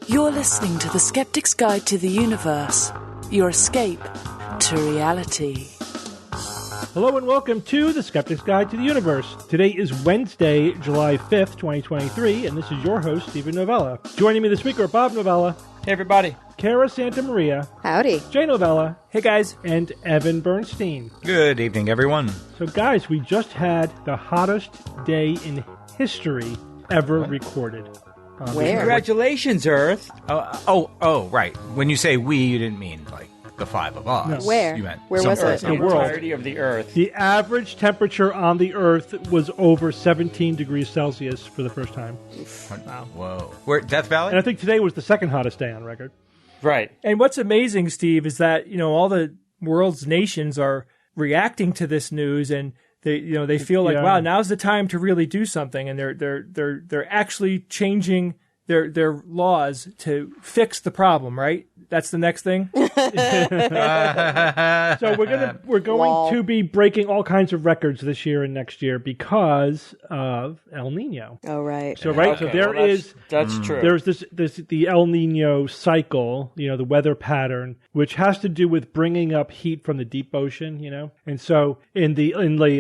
You're listening to The Skeptic's Guide to the Universe, your escape to reality. Hello and welcome to The Skeptic's Guide to the Universe. Today is Wednesday, July 5th, 2023, and this is your host, Stephen Novella. Joining me this week are Bob Novella. Hey, everybody. Kara Santa Maria. Howdy. Jay Novella. Hey, guys. And Evan Bernstein. Good evening, everyone. So, guys, we just had the hottest day in history ever recorded. Where? Congratulations, Earth. Oh, right. When you say we, you didn't mean like the five of us. No. Where? You meant Where was it? The world. entirety of the Earth. The average temperature on the Earth was over 17 degrees Celsius for the first time. Wow. Whoa. We're at Death Valley? And I think today was the second hottest day on record. Right. And what's amazing, Steve, is that, all the world's nations are reacting to this news, and they feel like, wow, now's the time to really do something, and they're actually changing their laws to fix the problem, right? That's the next thing. So we're going to be breaking all kinds of records this year and next year because of El Nino. Oh, right. So right, Okay, so there well, is that's true. There's this the El Nino cycle, the weather pattern, which has to do with bringing up heat from the deep ocean, And so in the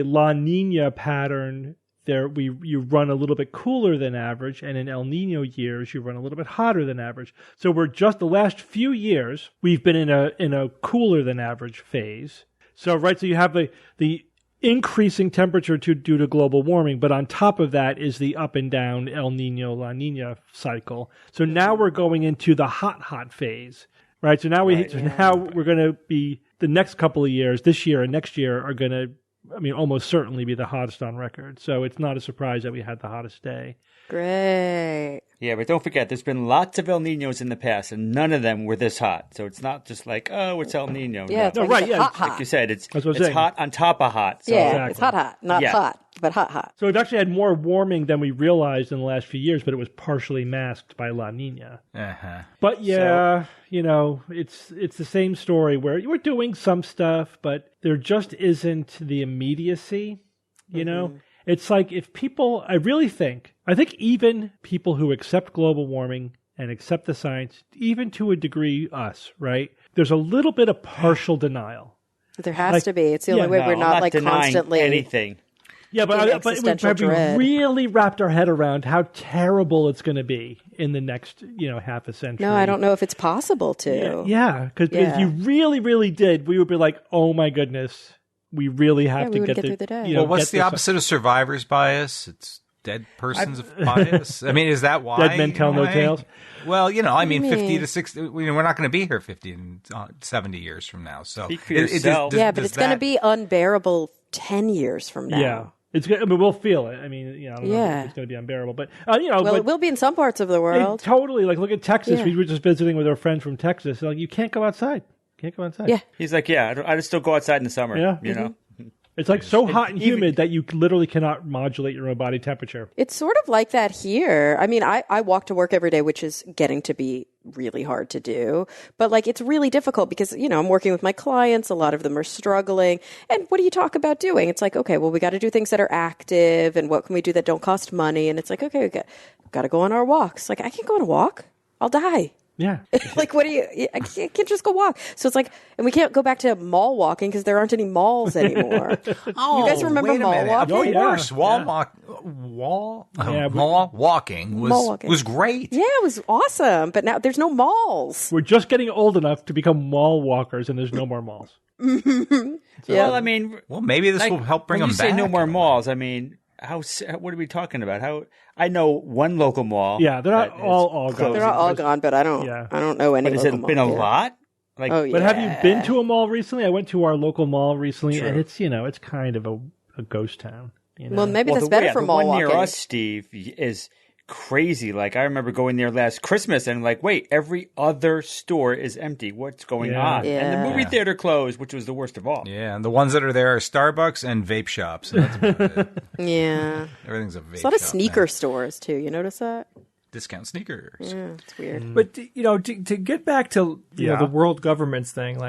La Nina pattern, you run a little bit cooler than average, and in El Nino years you run a little bit hotter than average. So we're just the last few years we've been in a cooler than average phase. So you have the increasing temperature due to global warming, but on top of that is the up and down El Nino La Nina cycle. So now we're going into the hot phase, right? So now now we're going to be the next couple of years, this year and next year, are going to almost certainly be the hottest on record. So it's not a surprise that we had the hottest day. Great. Yeah, but don't forget, there's been lots of El Ninos in the past, and none of them were this hot. So it's not just like, oh, it's El Nino. Yeah, it's hot. Like you said, it's saying. hot on top of hot. So. Yeah, Exactly. it's hot. Not hot, but hot. So it actually had more warming than we realized in the last few years, but it was partially masked by La Nina. Uh-huh. But it's the same story where we're doing some stuff, but there just isn't the immediacy, It's like if people, I think even people who accept global warming and accept the science, even to a degree us, right? There's a little bit of partial denial. There has to be. It's the only way we're not constantly anything. Yeah, but have we really wrapped our head around how terrible it's going to be in the next, half a century? No, I don't know if it's possible to. Yeah, because if you really, really did, we would be like, oh my goodness, we really have to get through the day. Well, what's the opposite of survivor's bias? It's dead person's bias. Is that why? Dead men tell no tales? Well, 50 to 60, we're not going to be here 50 and 70 years from now. So Speak for yourself. But it's going to be unbearable 10 years from now. Yeah. We'll feel it. I don't know if it's going to be unbearable, but it will be in some parts of the world. Totally. Like, look at Texas. Yeah. We were just visiting with our friend from Texas. Like, you can't go outside. Yeah. He's like, I just still go outside in the summer. Yeah. You know. It's like so hot and humid that you literally cannot modulate your own body temperature. It's sort of like that here. I walk to work every day, which is getting to be really hard to do. But it's really difficult because, I'm working with my clients. A lot of them are struggling. And what do you talk about doing? It's like, okay, well, we got to do things that are active. And what can we do that don't cost money? And it's like, okay, we got to go on our walks. Like, I can't go on a walk. I'll die. Yeah. What do you, I can't just go walk. So it's like, and we can't go back to mall walking because there aren't any malls anymore. You guys remember mall walking? Of course. Mall walking was great. Yeah, it was awesome. But now there's no malls. We're just getting old enough to become mall walkers, and there's no more malls. Well, maybe this will help bring them back. When you say no more malls, what are we talking about? I know one local mall. Yeah, they're not all gone. They're not all gone, but I don't know any. But has it been a lot? But have you been to a mall recently? I went to our local mall recently, and it's it's kind of a ghost town. Well, maybe that's better for mall walking. The one near us, Steve, is crazy. I remember going there last Christmas and wait, every other store is empty. What's going on? Yeah. And the movie theater closed, which was the worst of all. Yeah, and the ones that are there are Starbucks and vape shops. And that's about it. Yeah. Everything's a vape shop. There's a lot of sneaker stores, too. You notice that? Discount sneakers. Yeah, it's weird. But, to get back to the world governments thing,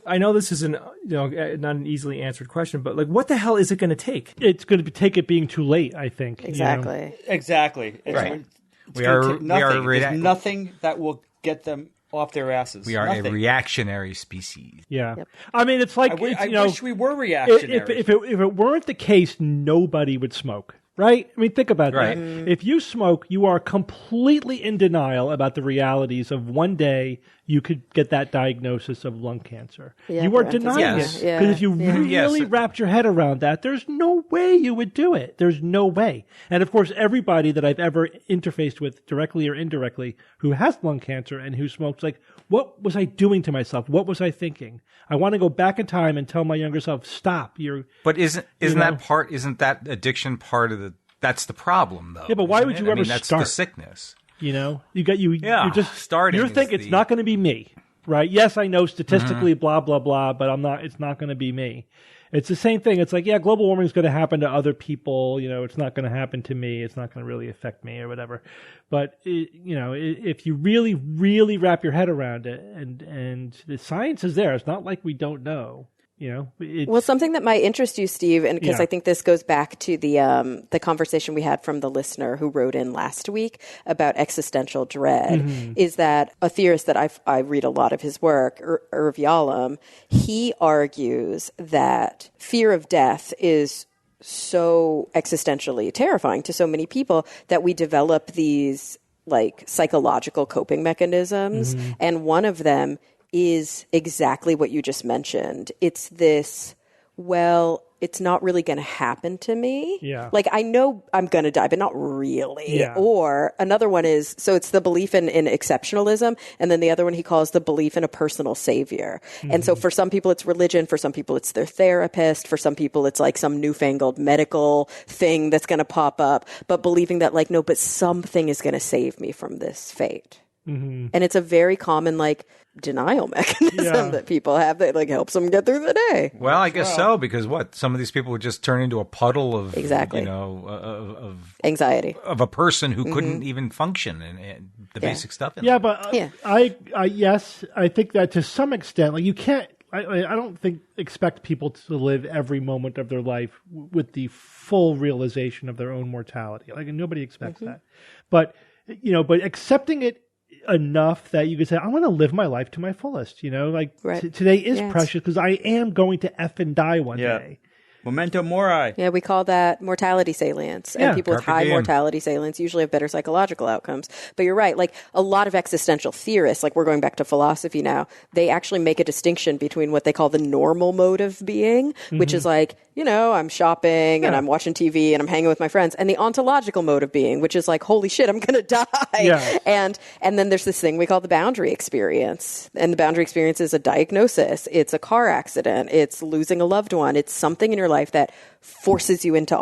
I know this is not an easily answered question, but what the hell is it going to take? It's going to take it being too late, I think. Exactly. Exactly. Right. There's nothing that will get them off their asses. We are Nothing. a reactionary species. Yeah. Yep. I mean, it's like, I you know, wish we were reactionary. if it weren't the case, nobody would smoke. Right? I mean, think about Right. that. If you smoke, you are completely in denial about the realities of one day you could get that diagnosis of lung cancer. Yeah, you are parentheses. denying Yes. it. Yeah. Because if you really Yes. wrapped your head around that, there's no way you would do it. There's no way. And of course, everybody that I've ever interfaced with, directly or indirectly, who has lung cancer and who smokes, like, what was I doing to myself? What was I thinking? I want to go back in time and tell my younger self, stop. But isn't that addiction part of the? That's the problem, though. Yeah, but why isn't would it? you I ever mean, that's start? the sickness. You know, you just starting. You think it's not going to be me, right? Yes, I know statistically, blah blah blah, but it's not going to be me. It's the same thing. It's like, yeah, global warming is going to happen to other people. You know, it's not going to happen to me. It's not going to really affect me or whatever. But if you really, really wrap your head around it, and the science is there, it's not like we don't know. You know, well, something that might interest you, Steve, and because Yeah. I think this goes back to the conversation we had from the listener who wrote in last week about existential dread, is that a theorist that I read a lot of his work, Irv Yalom, he argues that fear of death is so existentially terrifying to so many people that we develop these like psychological coping mechanisms, and one of them is exactly what you just mentioned. It's this, well, it's not really going to happen to me. Yeah. Like, I know I'm going to die, but not really. Yeah. Or another one is, so it's the belief in exceptionalism. And then the other one he calls the belief in a personal savior. And so for some people it's religion. For some people it's their therapist. For some people it's like some newfangled medical thing that's going to pop up. But believing that like, no, but something is going to save me from this fate. And it's a very common like denial mechanism that people have that like helps them get through the day. Well, I guess so, because some of these people would just turn into a puddle of Exactly. of Anxiety. of a person who couldn't even function and the basic stuff. In yeah, life. but Yeah. I think that to some extent, like you can't. I don't expect people to live every moment of their life with the full realization of their own mortality. Like nobody expects that, but accepting it enough that you can say, I want to live my life to my fullest. You know, like today is precious because I am going to effing die one day. Memento mori. Yeah, we call that mortality salience. Yeah. And people with Carpe high diem. mortality salience usually have better psychological outcomes. But you're right. Like a lot of existential theorists, like we're going back to philosophy now, they actually make a distinction between what they call the normal mode of being, which is like, you know, I'm shopping and I'm watching TV and I'm hanging with my friends, and the ontological mode of being, which is like, holy shit, I'm going to die. Yeah. And then there's this thing we call the boundary experience. And the boundary experience is a diagnosis. It's a car accident. It's losing a loved one. It's something in your life that forces you into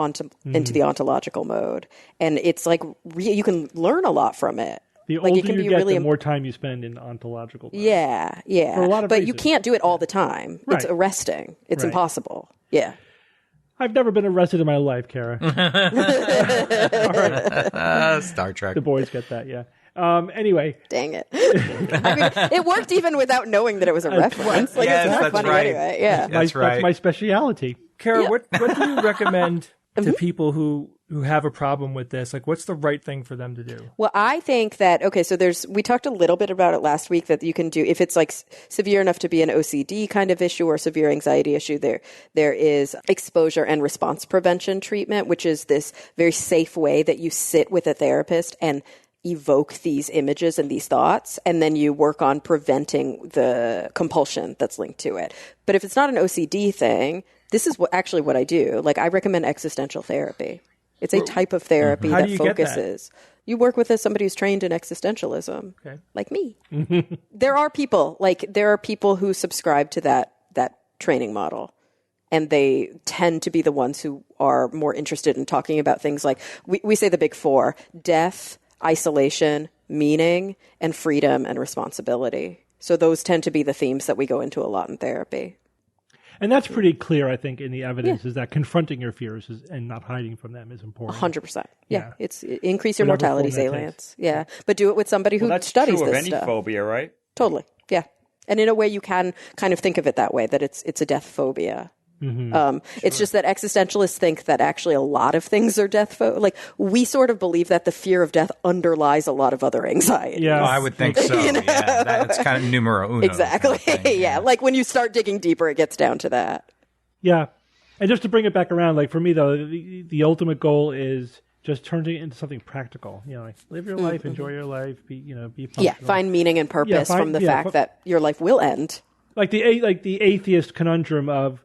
the ontological mode. And it's like, you can learn a lot from it. The Like, older it can you be get, really the more time you spend in ontological mode. Yeah. For a lot of but you reasons. can't do it all the time. It's Right. arresting. It's Right. impossible. Yeah. I've never been arrested in my life, Kara. Star Trek. The boys get that, yeah. Anyway, Dang it. I mean, it worked even without knowing that it was a reference. Like, Yes, it's not that's funny right. anyway. Yeah. That's right. That's my speciality. Kara, what do you recommend to people who have a problem with this? Like, what's the right thing for them to do? Well, I think that, okay, so we talked a little bit about it last week, that you can do, if it's like severe enough to be an OCD kind of issue or severe anxiety issue, there is exposure and response prevention treatment, which is this very safe way that you sit with a therapist and evoke these images and these thoughts, and then you work on preventing the compulsion that's linked to it. But if it's not an OCD thing, this is what I do. Like, I recommend existential therapy. It's a type of therapy How do that you get that? focuses. You work with somebody who's trained in existentialism, like me. Mm-hmm. There are people who subscribe to that training model, and they tend to be the ones who are more interested in talking about things like we say the big four: death, isolation, meaning, and freedom and responsibility. So those tend to be the themes that we go into a lot in therapy. And that's pretty clear, I think, in the evidence, is that confronting your fears and not hiding from them is important. 100%. Yeah. It's increase your Whatever mortality form that salience. Yeah. But do it with somebody who That's studies true of this any stuff. phobia, right? Totally. Yeah. And in a way you can kind of think of it that way, that it's a death phobia. It's just that existentialists think that actually a lot of things are like we sort of believe that the fear of death underlies a lot of other anxieties. Yeah. Well, I would think so. You know? Yeah, that's kind of numero uno. Exactly. Kind of thing, yeah. Like when you start digging deeper, it gets down to that. Yeah. And just to bring it back around, like for me though, the ultimate goal is just turning it into something practical. You know, like live your life, enjoy your life, be functional. Yeah, find meaning and purpose from the fact that your life will end. Like the atheist conundrum of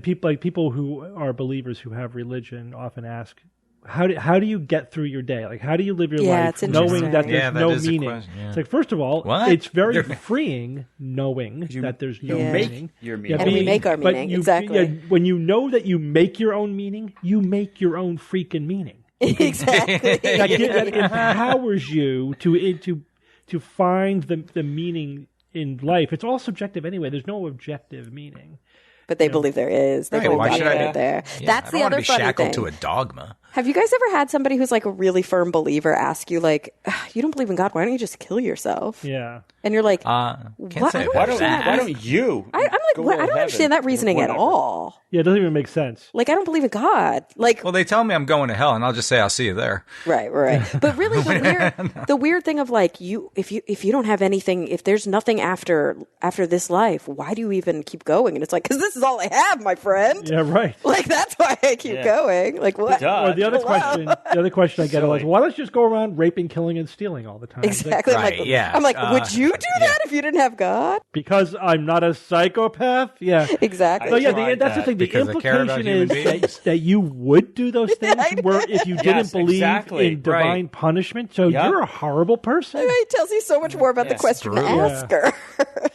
people who are believers who have religion often ask, how do you get through your day? Like, how do you live your life knowing that there's no meaning? Yeah. It's like, first of all, it's very freeing knowing that there's no meaning. Your meaning. And we make our meaning, exactly. When you know that you make your own meaning, you make your own freaking meaning. Exactly. That empowers you to find the meaning in life. It's all subjective anyway. There's no objective meaning. But they believe there is. They believe why should I be there. Yeah, That's the other funny shackled thing. to a dogma. Have you guys ever had somebody who's like a really firm believer ask you, like, you don't believe in God, why don't you just kill yourself? Yeah. And you're like, Can't what? say Why that. don't you? I'm like, what? I don't understand that reasoning at all. Yeah, it doesn't even make sense. Like, I don't believe in God. Like, Well, they tell me I'm going to hell, and I'll just say I'll see you there. right. But really, the weird thing of like, if you don't have anything, if there's nothing after this life, why do you even keep going? And it's like, because this is all I have, my friend. Yeah, right. Like, that's why I keep going. Like, what? Or the other question I get is like, why don't you just go around raping, killing, and stealing all the time? Exactly. Right, I'm like, would you do that if you didn't have God? Because I'm not a psychopath? Yeah. Exactly. So yeah, that's the thing. The because I care about implication human is that you would do those things if you didn't believe in divine punishment. So you're a horrible person. It tells you so much more about the question to ask her.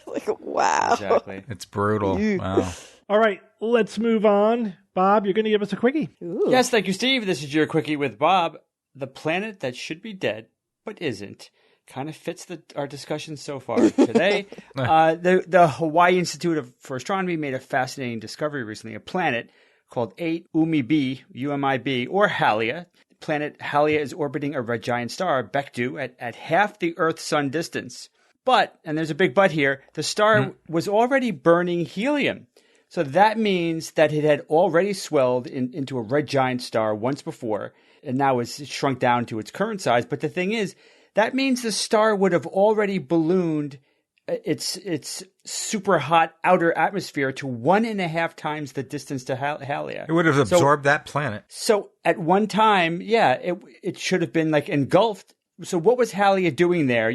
Like, wow. Exactly. It's brutal. Wow. All right, let's move on. Bob, you're going to give us a quickie. Ooh. Yes, thank you, Steve. This is your quickie with Bob. The planet that should be dead but isn't kind of fits our discussion so far today. The Hawaii Institute for Astronomy made a fascinating discovery recently, a planet called 8UMIB, UMIB, or Halia. Planet Halia is orbiting a red giant star, Bectu, at half the Earth-Sun distance. But, and there's a big but here, the star was already burning helium. So that means that it had already swelled into a red giant star once before, and now it's shrunk down to its current size. But the thing is, that means the star would have already ballooned its super hot outer atmosphere to 1.5 times the distance to Halia. It would have absorbed that planet. So at one time, it should have been like engulfed. So what was Halia doing there?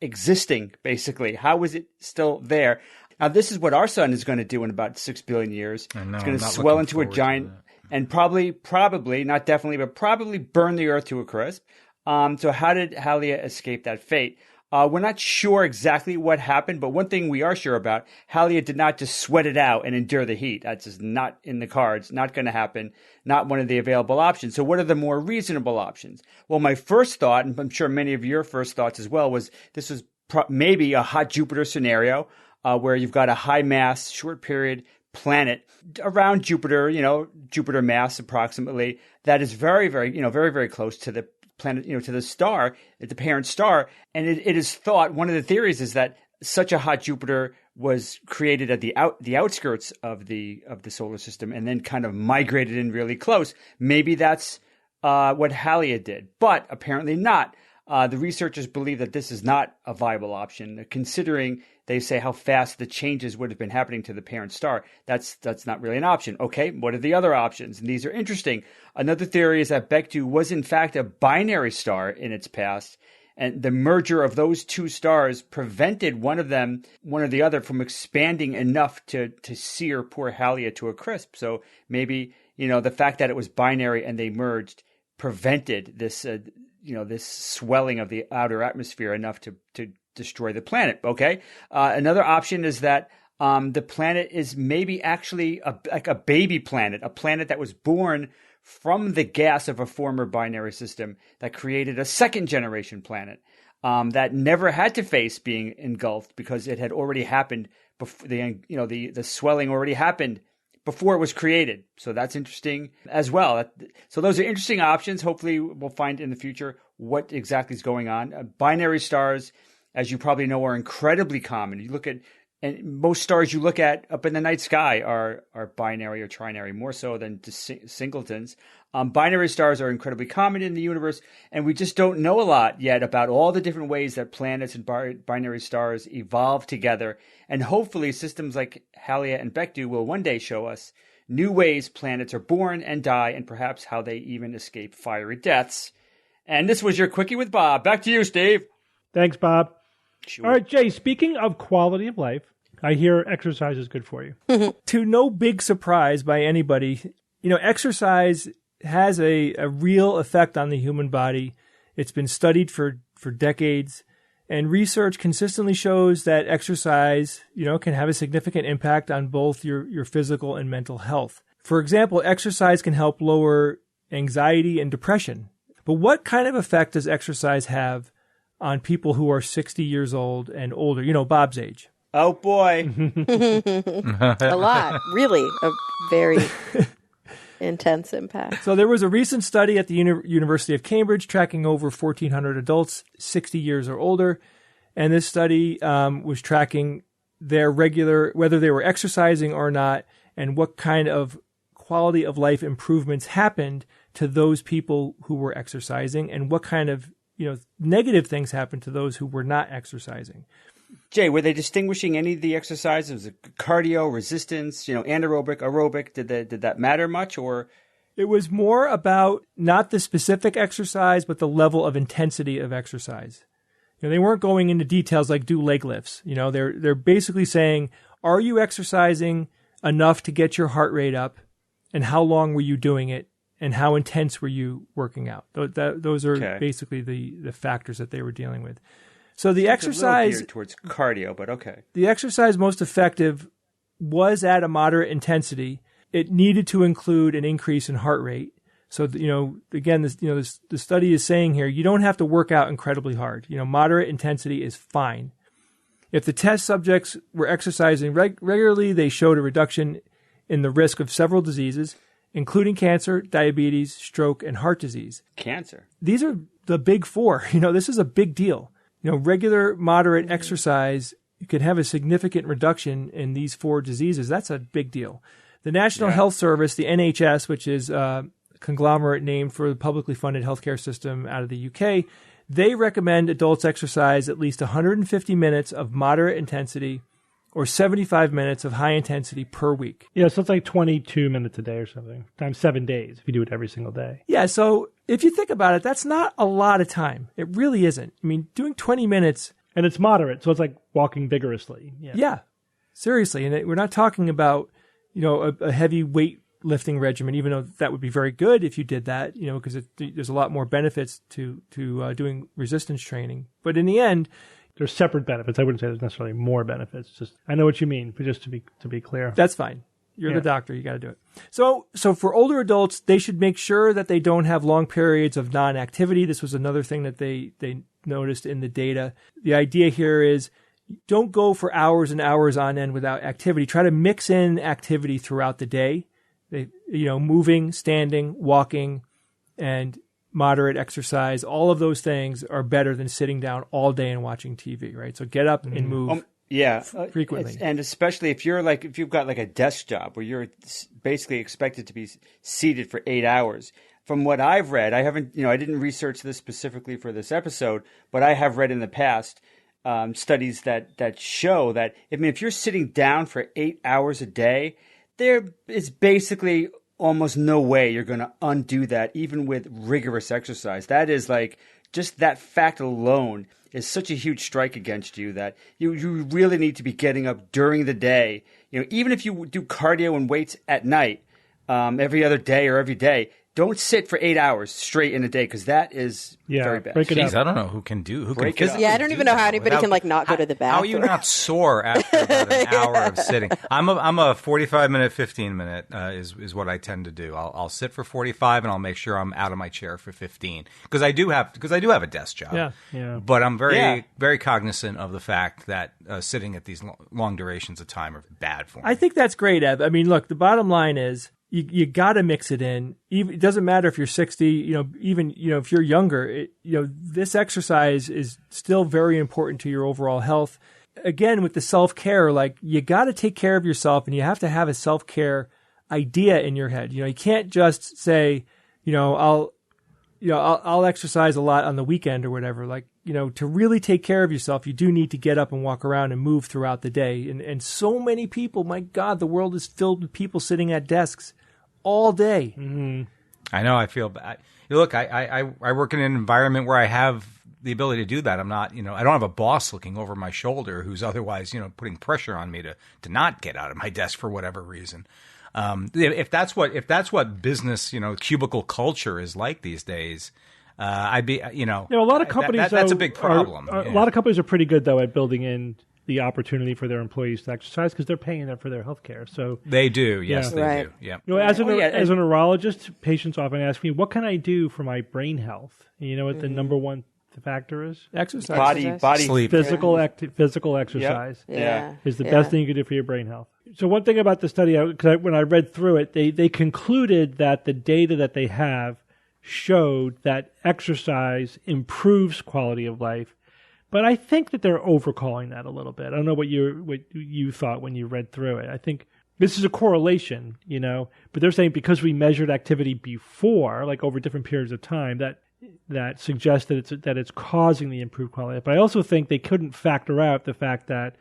Existing, basically. How was it still there? Now, this is what our sun is going to do in about 6 billion years. I know, it's going I'm to not swell looking into a forward to giant and probably, not definitely, but probably burn the Earth to a crisp. So how did Halia escape that fate? We're not sure exactly what happened, but one thing we are sure about, Halia did not just sweat it out and endure the heat. That's just not in the cards, not going to happen, not one of the available options. So what are the more reasonable options? Well, my first thought, and I'm sure many of your first thoughts as well, was this was maybe a hot Jupiter scenario where you've got a high mass, short period planet around Jupiter, Jupiter mass approximately, that is very, very, very, very close to the planet, to the star, the parent star. And it is thought, one of the theories is that such a hot Jupiter was created at the outskirts of the solar system and then kind of migrated in really close. Maybe that's what Halia did, but apparently not. The researchers believe that this is not a viable option, considering they say how fast the changes would have been happening to the parent star. That's not really an option. Okay, what are the other options? And these are interesting. Another theory is that Bectu was in fact a binary star in its past, and the merger of those two stars prevented one or the other from expanding enough to sear poor Halia to a crisp. So maybe, the fact that it was binary and they merged prevented this this swelling of the outer atmosphere enough to destroy the planet. Okay. Another option is that the planet is maybe actually like a baby planet, a planet that was born from the gas of a former binary system that created a second generation planet that never had to face being engulfed because it had already happened before the swelling already happened before it was created. So that's interesting as well. So those are interesting options. Hopefully we'll find in the future what exactly is going on. Binary stars, as you probably know, are incredibly common. You look at And most stars you look at up in the night sky are binary or trinary, more so than singletons. Binary stars are incredibly common in the universe, and we just don't know a lot yet about all the different ways that planets and binary stars evolve together. And hopefully systems like Halia and Bechdel will one day show us new ways planets are born and die, and perhaps how they even escape fiery deaths. And this was your Quickie with Bob. Back to you, Steve. Thanks, Bob. Sure. All right, Jay, speaking of quality of life, I hear exercise is good for you. To no big surprise by anybody, exercise has a real effect on the human body. It's been studied for decades, and research consistently shows that exercise, can have a significant impact on both your physical and mental health. For example, exercise can help lower anxiety and depression. But what kind of effect does exercise have on people who are 60 years old and older, Bob's age? Oh, boy. A lot, really, a very intense impact. So there was a recent study at the University of Cambridge tracking over 1,400 adults 60 years or older. And this study was tracking whether they were exercising or not, and what kind of quality of life improvements happened to those people who were exercising, and what kind of negative things happened to those who were not exercising. Jay, were they distinguishing any of the exercises? Cardio, resistance, anaerobic, aerobic? Did that matter much, or? It was more about not the specific exercise, but the level of intensity of exercise. They weren't going into details like do leg lifts. They're basically saying, are you exercising enough to get your heart rate up, and how long were you doing it, and how intense were you working out? Those are basically the factors that they were dealing with. So the exercise geared towards cardio, but okay. The exercise most effective was at a moderate intensity. It needed to include an increase in heart rate. So again, the study is saying here, you don't have to work out incredibly hard. Moderate intensity is fine. If the test subjects were exercising regularly, they showed a reduction in the risk of several diseases, including cancer, diabetes, stroke, and heart disease. Cancer. These are the big four. This is a big deal. Regular moderate exercise could have a significant reduction in these four diseases. That's a big deal. The National Health Service, the NHS, which is a conglomerate name for the publicly funded healthcare system out of the UK, they recommend adults exercise at least 150 minutes of moderate intensity or 75 minutes of high intensity per week. Yeah, so it's like 22 minutes a day or something, times 7 days if you do it every single day. Yeah, so if you think about it, that's not a lot of time. It really isn't. I mean, doing 20 minutes... And it's moderate, so it's like walking vigorously. Yeah, seriously. And we're not talking about, a heavy weightlifting regimen, even though that would be very good if you did that, because there's a lot more benefits to doing resistance training. But in the end... There's separate benefits. I wouldn't say there's necessarily more benefits. Just I know what you mean, but just to be clear. That's fine. You're the doctor. You got to do it. So for older adults, they should make sure that they don't have long periods of non-activity. This was another thing that they noticed in the data. The idea here is don't go for hours and hours on end without activity. Try to mix in activity throughout the day. Moving, standing, walking, and moderate exercise, all of those things are better than sitting down all day and watching TV, right? So get up and move frequently. And especially if you've got like a desk job where you're basically expected to be seated for 8 hours. From what I've read, I didn't research this specifically for this episode, but I have read in the past studies that show that, if you're sitting down for 8 hours a day, there is basically almost no way you're going to undo that, even with rigorous exercise. That is just that fact alone is such a huge strike against you that you really need to be getting up during the day. Even if you do cardio and weights at night, every other day or every day, don't sit for 8 hours straight in a day, because that is very bad. Jeez, I don't know who can physically. Yeah, I don't even know how anybody can not go to the bathroom. How are you not sore after about an hour of sitting? I'm a 45-minute, 15-minute is what I tend to do. I'll sit for 45 and I'll make sure I'm out of my chair for 15 because I do have a desk job. Yeah. But I'm very cognizant of the fact that sitting at these long durations of time are bad for me. I think that's great, Ev. I mean, look, the bottom line is, you got to mix it in. It doesn't matter if you're 60, even if you're younger, this exercise is still very important to your overall health. again, with the self-care, like you got to take care of yourself and you have to have a self-care idea in your head. You can't just say, I'll exercise a lot on the weekend or whatever. Like, to really take care of yourself, you do need to get up and walk around and move throughout the day. And so many people, my God, the world is filled with people sitting at desks all day. Mm-hmm. I know. I feel bad. Look, I work in an environment where I have the ability to do that. I'm not, I don't have a boss looking over my shoulder who's otherwise, putting pressure on me to not get out of my desk for whatever reason. If that's what business, cubicle culture is like these days, I'd be, a lot of companies, that's a big problem. A lot of companies are pretty good though at building in the opportunity for their employees to exercise because they're paying them for their health care. So they do. Yes, yeah. they Right. do. Yeah. As a neurologist, patients often ask me, what can I do for my brain health? And you know what the number one factor is? Exercise. Body Sleep. Physical exercise Yeah. is the best thing you can do for your brain health. So one thing about the study, when I read through it, they concluded that the data that they have showed that exercise improves quality of life. But I think that they're overcalling that a little bit. I don't know what you thought when you read through it. I think this is a correlation, but they're saying because we measured activity before, like over different periods of time, that suggests that it's causing the improved quality. But I also think they couldn't factor out the fact that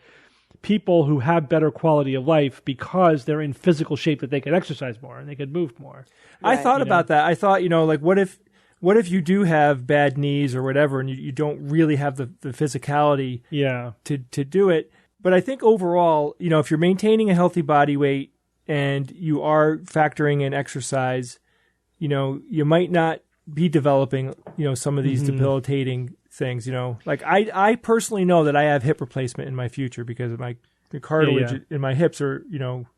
people who have better quality of life because they're in physical shape that they could exercise more and they could move more. I thought about that. I thought, like what if you do have bad knees or whatever and you don't really have the physicality to do it? But I think overall, if you're maintaining a healthy body weight and you are factoring in exercise, you might not be developing, some of these debilitating things, like I personally know that I have hip replacement in my future because of the cartilage in my hips are,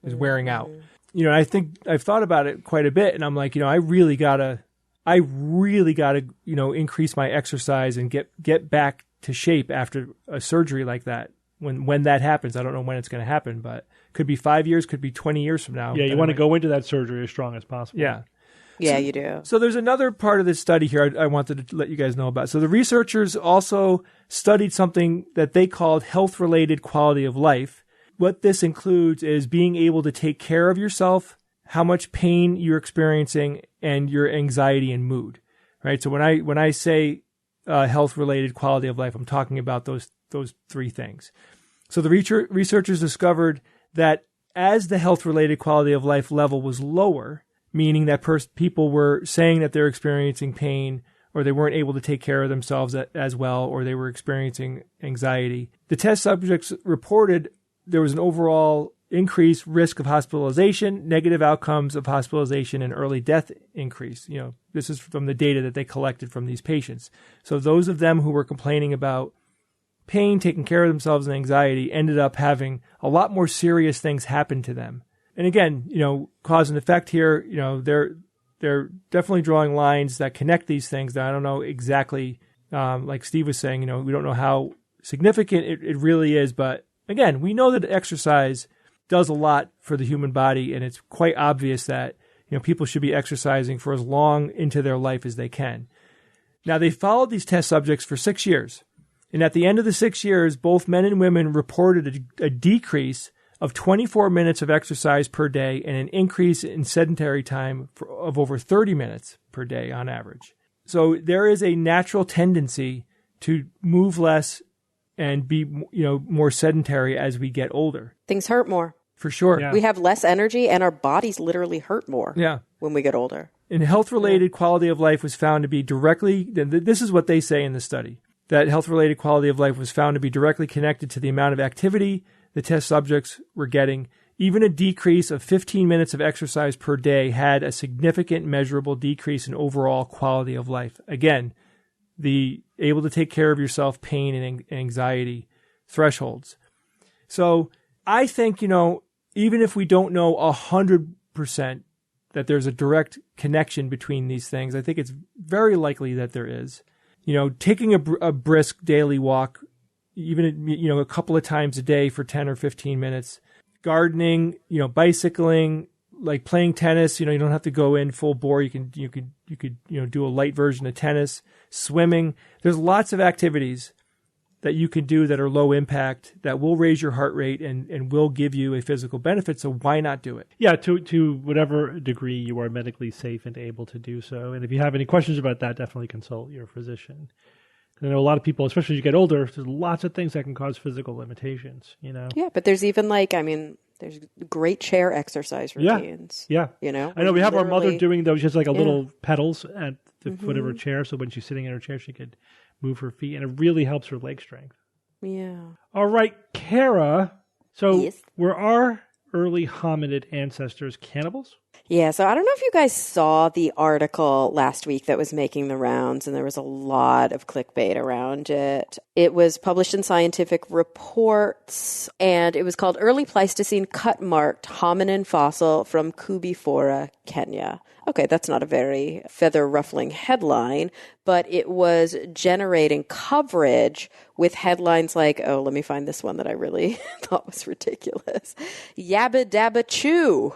is wearing out. I think I've thought about it quite a bit and I'm like, I really gotta, increase my exercise and get back to shape after a surgery like that. When that happens, I don't know when it's going to happen, but could be 5 years, could be 20 years from now. Yeah, you want to go into that surgery as strong as possible. Yeah. Yeah, you do. So there's another part of this study here I wanted to let you guys know about. So the researchers also studied something that they called health-related quality of life. What this includes is being able to take care of yourself, how much pain you're experiencing, and your anxiety and mood. Right. So when I say health-related quality of life, I'm talking about those three things. So the researchers discovered that as the health-related quality of life level was lower, meaning that people were saying that they're experiencing pain or they weren't able to take care of themselves as well, or they were experiencing anxiety. The test subjects reported there was an overall increased risk of hospitalization, negative outcomes of hospitalization, and early death increase. This is from the data that they collected from these patients. So those of them who were complaining about pain, taking care of themselves, and anxiety ended up having a lot more serious things happen to them. And again, cause and effect here, they're definitely drawing lines that connect these things that I don't know exactly, like Steve was saying, we don't know how significant it really is. But again, we know that exercise does a lot for the human body, and it's quite obvious that, people should be exercising for as long into their life as they can. Now, they followed these test subjects for 6 years. And at the end of the 6 years, both men and women reported a decrease of 24 minutes of exercise per day and an increase in sedentary time of over 30 minutes per day on average. So there is a natural tendency to move less and be, more sedentary as we get older. Things hurt more. For sure. Yeah. We have less energy and our bodies literally hurt more Yeah. when we get older. And health-related quality of life was found to be this is what they say in the study, that health-related quality of life was found to be directly connected to the amount of activity the test subjects were getting. Even a decrease of 15 minutes of exercise per day had a significant measurable decrease in overall quality of life. Again, the able to take care of yourself, pain and anxiety thresholds. So I think, even if we don't know 100% that there's a direct connection between these things, I think it's very likely that there is. Taking a brisk daily walk, even, a couple of times a day for 10 or 15 minutes, gardening, bicycling, like playing tennis, you don't have to go in full bore. You could do a light version of tennis, swimming. There's lots of activities that you can do that are low impact, that will raise your heart rate and will give you a physical benefit. So why not do it? Yeah, to whatever degree you are medically safe and able to do so. And if you have any questions about that, definitely consult your physician. I know a lot of people, especially as you get older, there's lots of things that can cause physical limitations, Yeah, but there's even there's great chair exercise routines. Yeah. I know we have our mother doing those. She has like a little pedals at the foot of her chair. So when she's sitting in her chair, she could move her feet, and it really helps her leg strength. Yeah. All right, Kara. So Yes. were our early hominid ancestors cannibals? Yeah, so I don't know if you guys saw the article last week that was making the rounds, and there was a lot of clickbait around it. It was published in Scientific Reports, and it was called Early Pleistocene Cut-Marked Hominin Fossil from Kubifora, Kenya. Okay, that's not a very feather-ruffling headline, but it was generating coverage with headlines like, oh, let me find this one that I really thought was ridiculous. Yabba Dabba Chew.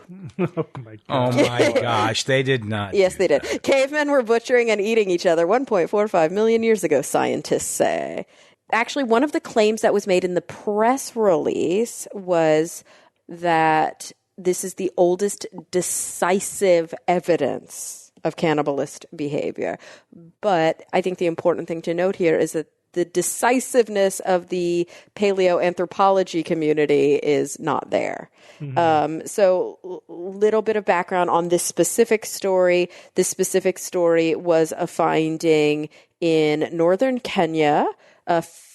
Oh my gosh, they did not. Yes, they did. Cavemen were butchering and eating each other 1.45 million years ago, scientists say. Actually, one of the claims that was made in the press release was that this is the oldest decisive evidence of cannibalist behavior. But I think the important thing to note here is that the decisiveness of the paleoanthropology community is not there. So little bit of background on this specific story. This specific story was a finding in northern Kenya.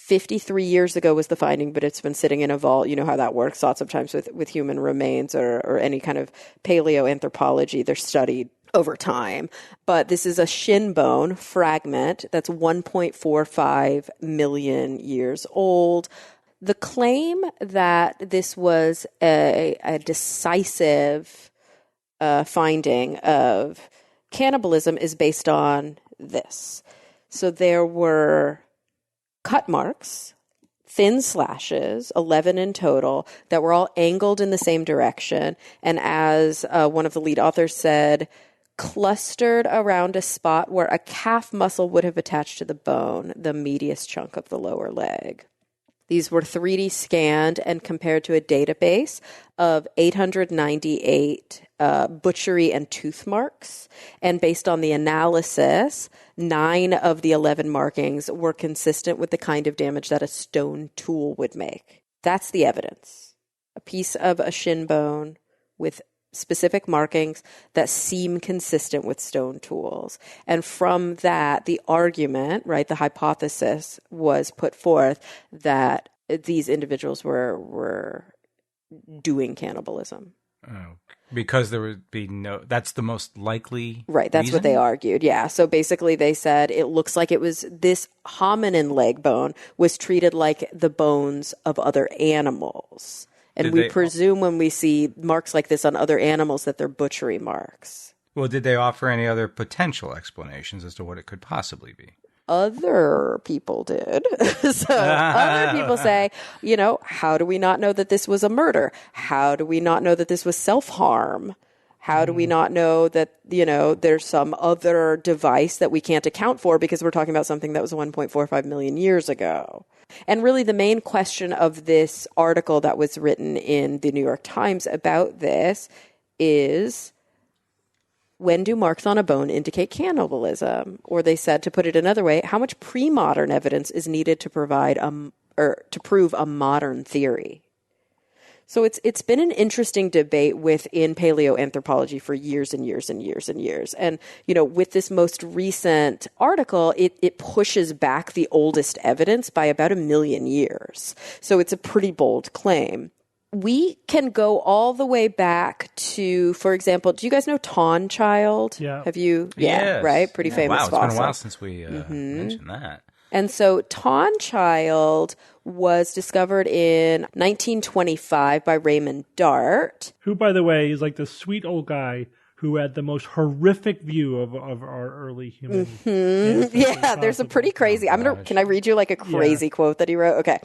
53 years ago was the finding, but it's been sitting in a vault. You know how that works. Lots of times with human remains or any kind of paleoanthropology, they're studied over time. But this is a shin bone fragment that's 1.45 million years old. The claim that this was a decisive finding of cannibalism is based on this. So there were cut marks, thin slashes, 11 in total, that were all angled in the same direction. And as one of the lead authors said, clustered around a spot where a calf muscle would have attached to the bone, the medius chunk of the lower leg. These were 3D scanned and compared to a database of 898 butchery and tooth marks. And based on the analysis, 9 of the 11 markings were consistent with the kind of damage that a stone tool would make. That's the evidence. A piece of a shin bone with specific markings that seem consistent with stone tools. And from that, the argument, right, the hypothesis was put forth that these individuals were doing cannibalism. Oh, because there would be that's the most likely Right, that's reason? what they argued, yeah. So basically they said it looks like it was this hominin leg bone was treated like the bones of other animals. And we presume when we see marks like this on other animals that they're butchery marks. Well, did they offer any other potential explanations as to what it could possibly be? Other people did. So other people say, how do we not know that this was a murder? How do we not know that this was self-harm? How do we not know that, there's some other device that we can't account for because we're talking about something that was 1.45 million years ago? And really the main question of this article that was written in the New York Times about this is, when do marks on a bone indicate cannibalism? Or they said, to put it another way, how much pre-modern evidence is needed to provide to prove a modern theory? So it's been an interesting debate within paleoanthropology for years and years and years and years. And, with this most recent article, it pushes back the oldest evidence by about 1 million years. So it's a pretty bold claim. We can go all the way back to, for example, do you guys know Tawnchild? Yeah. Have you? Yes. Yeah, right? Pretty famous wow, fossil. it's been a while since we mentioned that. And so Tawnchild was discovered in 1925 by Raymond Dart. Who, by the way, is like the sweet old guy who had the most horrific view of our early human. Yeah, there's a pretty crazy. Can I read you like a crazy quote that he wrote? Okay.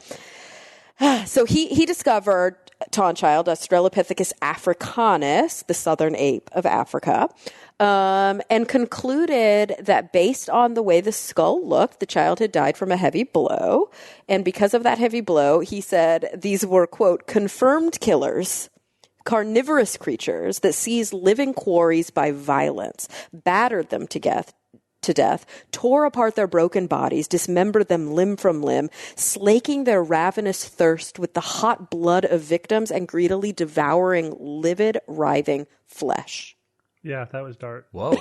So he discovered Tawnchild, Australopithecus africanus, the southern ape of Africa, and concluded that based on the way the skull looked, the child had died from a heavy blow. And because of that heavy blow, he said these were, quote, confirmed killers, carnivorous creatures that seized living quarries by violence, battered them to death, tore apart their broken bodies, dismembered them limb from limb, slaking their ravenous thirst with the hot blood of victims and greedily devouring livid, writhing flesh. Yeah, that was dark. Whoa.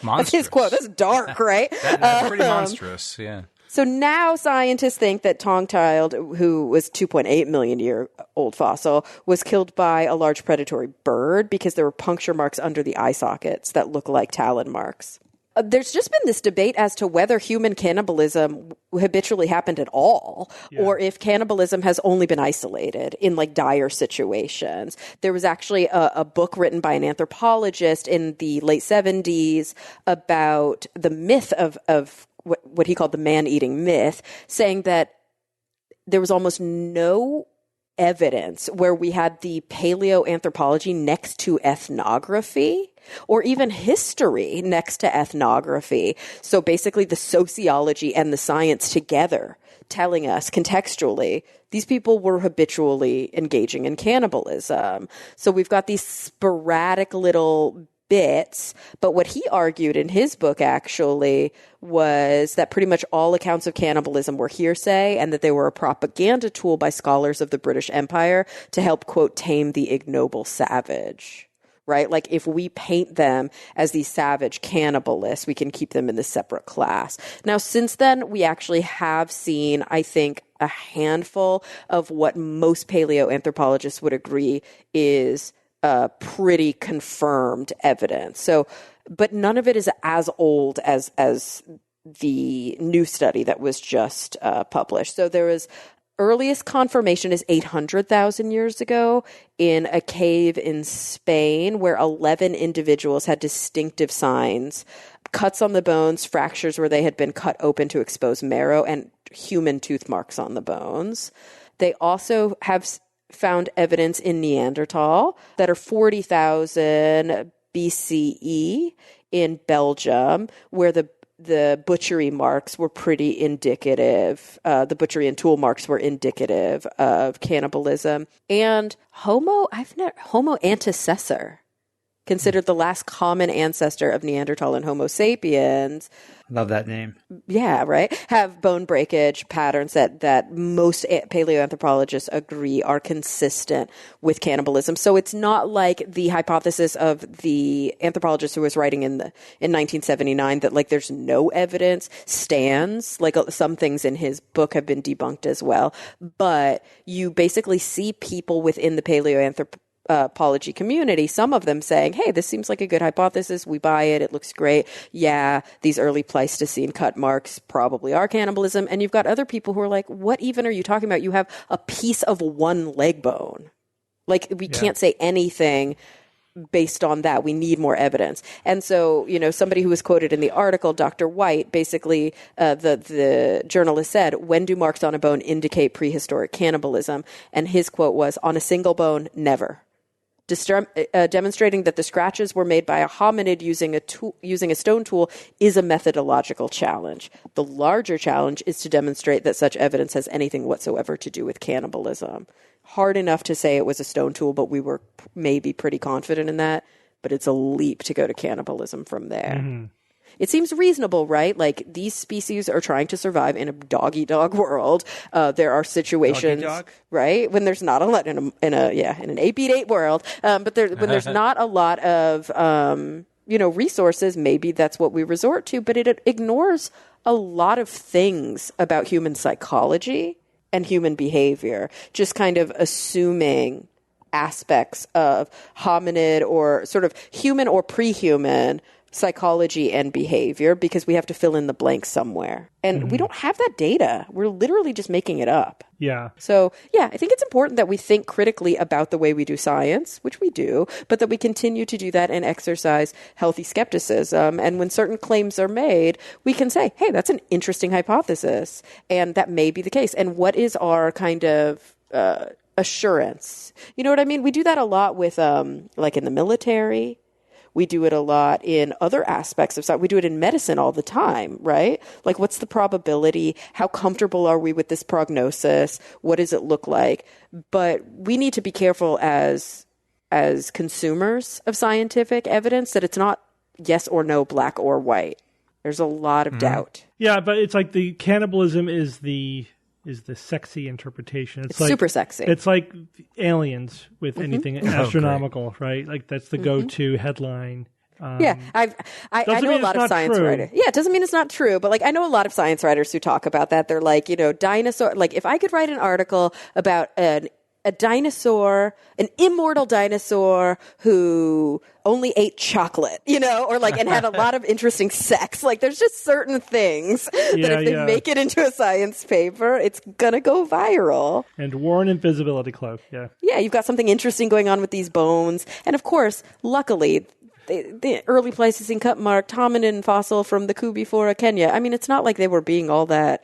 Monstrous. That's his quote. That's dark, right? That's pretty monstrous, yeah. So now scientists think that Tawnchild, who was 2.8 million year old fossil, was killed by a large predatory bird because there were puncture marks under the eye sockets that look like talon marks. There's just been this debate as to whether human cannibalism habitually happened at all, or if cannibalism has only been isolated in like dire situations. There was actually a book written by an anthropologist in the late 70s about the myth of what he called the man-eating myth, saying that there was almost no evidence where we had the paleoanthropology next to ethnography or even history next to ethnography. So basically the sociology and the science together telling us contextually these people were habitually engaging in cannibalism. So we've got these sporadic little bits, but what he argued in his book actually was that pretty much all accounts of cannibalism were hearsay and that they were a propaganda tool by scholars of the British Empire to help, quote, tame the ignoble savage, right? Like if we paint them as these savage cannibalists, we can keep them in this separate class. Now, since then, we actually have seen, I think, a handful of what most paleoanthropologists would agree is pretty confirmed evidence. So, but none of it is as old as the new study that was just published. So there was earliest confirmation is 800,000 years ago in a cave in Spain where 11 individuals had distinctive signs, cuts on the bones, fractures where they had been cut open to expose marrow, and human tooth marks on the bones. They also have found evidence in Neanderthal that are 40,000 BCE in Belgium, where the butchery marks were pretty indicative. The butchery and tool marks were indicative of cannibalism. And Homo antecessor, considered the last common ancestor of Neanderthal and Homo sapiens. Love that name. Yeah, right. Have bone breakage patterns that most paleoanthropologists agree are consistent with cannibalism. So it's not like the hypothesis of the anthropologist who was writing in 1979 that like there's no evidence stands. Like some things in his book have been debunked as well. But you basically see people within the paleoanthropology community, some of them saying, hey, this seems like a good hypothesis. We buy it. It looks great. Yeah, these early Pleistocene cut marks probably are cannibalism. And you've got other people who are like, what even are you talking about? You have a piece of one leg bone. Like, we can't say anything based on that. We need more evidence. And so, somebody who was quoted in the article, Dr. White, basically, the journalist said, when do marks on a bone indicate prehistoric cannibalism? And his quote was, on a single bone, never. Demonstrating that the scratches were made by a hominid using a stone tool is a methodological challenge. The larger challenge is to demonstrate that such evidence has anything whatsoever to do with cannibalism. Hard enough to say it was a stone tool, but we were maybe pretty confident in that. But it's a leap to go to cannibalism from there. Mm-hmm. It seems reasonable, right? Like, these species are trying to survive in a dog-eat-dog world. There are situations, right, when there's not a lot in an 8-beat-8 world. But when there's not a lot of resources, maybe that's what we resort to. But it ignores a lot of things about human psychology and human behavior, just kind of assuming aspects of hominid or sort of human or pre-human psychology and behavior, because we have to fill in the blanks somewhere. And we don't have that data. We're literally just making it up. Yeah. So, I think it's important that we think critically about the way we do science, which we do, but that we continue to do that and exercise healthy skepticism. And when certain claims are made, we can say, hey, that's an interesting hypothesis. And that may be the case. And what is our kind of assurance. You know what I mean? We do that a lot with, like in the military. We do it a lot in other aspects of science. We do it in medicine all the time, right? Like, what's the probability? How comfortable are we with this prognosis? What does it look like? But we need to be careful as consumers of scientific evidence that it's not yes or no, black or white. There's a lot of doubt. Yeah, but it's like the cannibalism is the sexy interpretation. It's like, super sexy. It's like aliens with anything astronomical, right? Like that's the go-to headline. I know a lot of science writers. Yeah, it doesn't mean it's not true, but like I know a lot of science writers who talk about that. They're like, dinosaur. Like if I could write an article about a dinosaur, an immortal dinosaur who only ate chocolate, or like, and had a lot of interesting sex. Like there's just certain things that if they make it into a science paper, it's going to go viral. And wore an invisibility cloak. Yeah. Yeah. You've got something interesting going on with these bones. And of course, luckily, the early Pleistocene cut mark hominin fossil from the Kubifora, Kenya. I mean, it's not like they were being all that,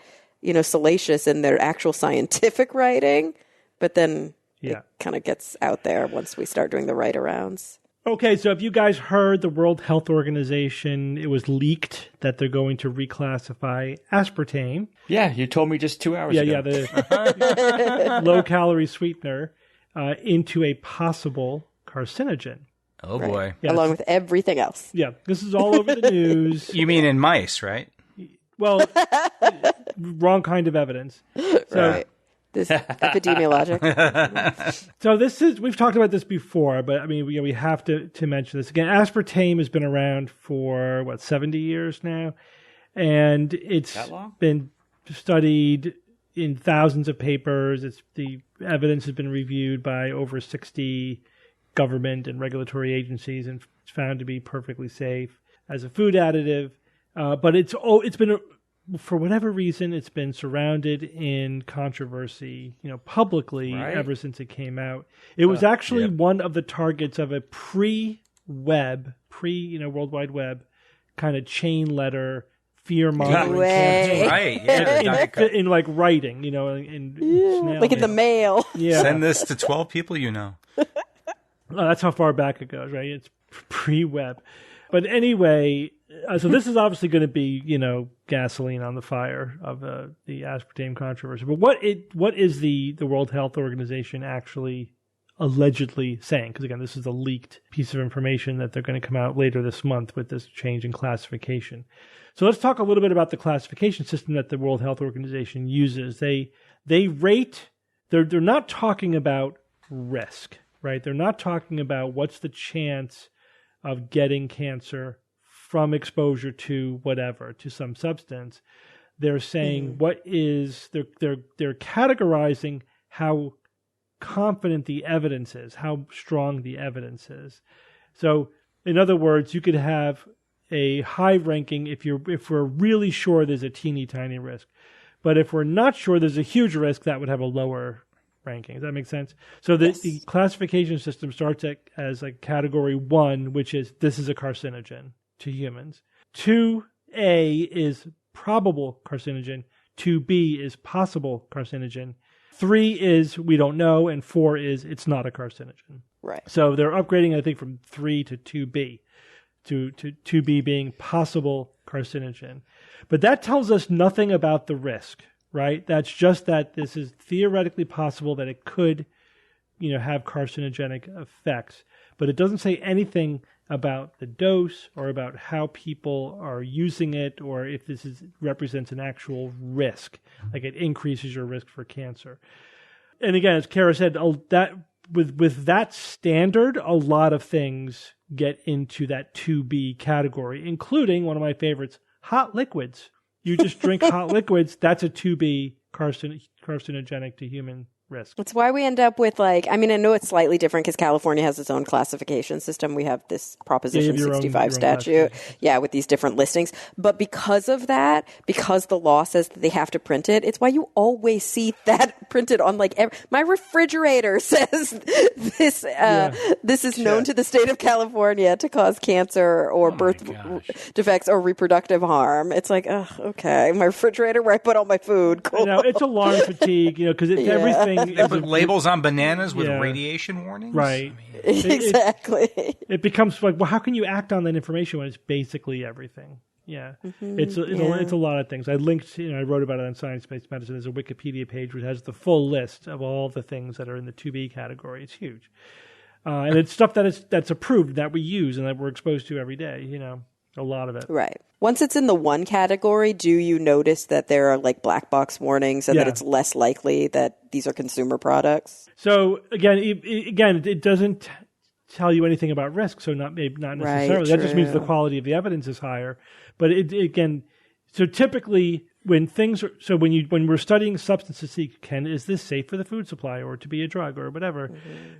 salacious in their actual scientific writing. But then it kind of gets out there once we start doing the write-arounds. Okay, so if you guys heard the World Health Organization, it was leaked that they're going to reclassify aspartame. Yeah, you told me just 2 hours ago. Yeah, the low-calorie sweetener into a possible carcinogen. Oh, boy. Yes. Along with everything else. Yeah, this is all over the news. You mean in mice, right? Well, wrong kind of evidence. So, right. This epidemiologic. So we've talked about this before, but I mean, we have to mention this again. Aspartame has been around for 70 years now, and it's been studied in thousands of papers. The evidence has been reviewed by over 60 government and regulatory agencies, and it's found to be perfectly safe as a food additive. But it's been for whatever reason, it's been surrounded in controversy, publicly ever since it came out. It was actually one of the targets of a pre-World Wide Web kind of chain letter fear-mongering campaign. Right, yeah. In like writing, in like in the mail. Yeah. Send this to 12 people you know. That's how far back it goes, right? It's pre-web. But anyway, so this is obviously going to be, gasoline on the fire of the aspartame controversy. But what is the World Health Organization actually allegedly saying? Because again, this is a leaked piece of information that they're going to come out later this month with this change in classification. So let's talk a little bit about the classification system that the World Health Organization uses. They rate. They're not talking about risk, right? They're not talking about what's the chance of getting cancer from exposure to whatever, to some substance. They're saying they're categorizing how confident the evidence is, how strong the evidence is. So in other words, you could have a high ranking if we're really sure there's a teeny tiny risk. But if we're not sure there's a huge risk, that would have a lower ranking. Does that make sense? So the classification system starts as like category 1, which is this is a carcinogen to humans. 2A is probable carcinogen. 2B is possible carcinogen. 3 is we don't know, and 4 is it's not a carcinogen. Right. So they're upgrading, I think, from 3 to 2B, to 2B being possible carcinogen. But that tells us nothing about the risk, right? That's just that this is theoretically possible that it could, have carcinogenic effects. But it doesn't say anything about the dose or about how people are using it, or if this represents an actual risk, like it increases your risk for cancer. And again, as Kara said, that with that standard, a lot of things get into that 2B category, including one of my favorites, hot liquids. You just drink hot liquids, that's a 2B carcinogenic to human risk. That's why we end up with I know it's slightly different because California has its own classification system. We have this Proposition 65 statute, with these different listings. But because of that, because the law says that they have to print it, it's why you always see that printed on my refrigerator says this. This is known to the state of California to cause cancer or birth defects or reproductive harm. It's like, okay, my refrigerator where I put all my food. Cool. It's alarm fatigue, because it's everything warning. They put labels on bananas with Yeah. radiation warnings? Right. Exactly. It becomes like, well, how can you act on that information when it's basically everything? Yeah, it's a lot of things. I linked, I wrote about it on Science-Based Medicine. There's a Wikipedia page which has the full list of all the things that are in the 2B category. It's huge, and it's stuff that's approved, that we use, and that we're exposed to every day. A lot of it. Right. Once it's in the one category, do you notice that there are like black box warnings and that it's less likely that these are consumer products? So again, it doesn't tell you anything about risk. So not necessarily. Right, that just means the true. quality of the evidence is higher. But so typically when we're studying substances, is this safe for the food supply or to be a drug or whatever?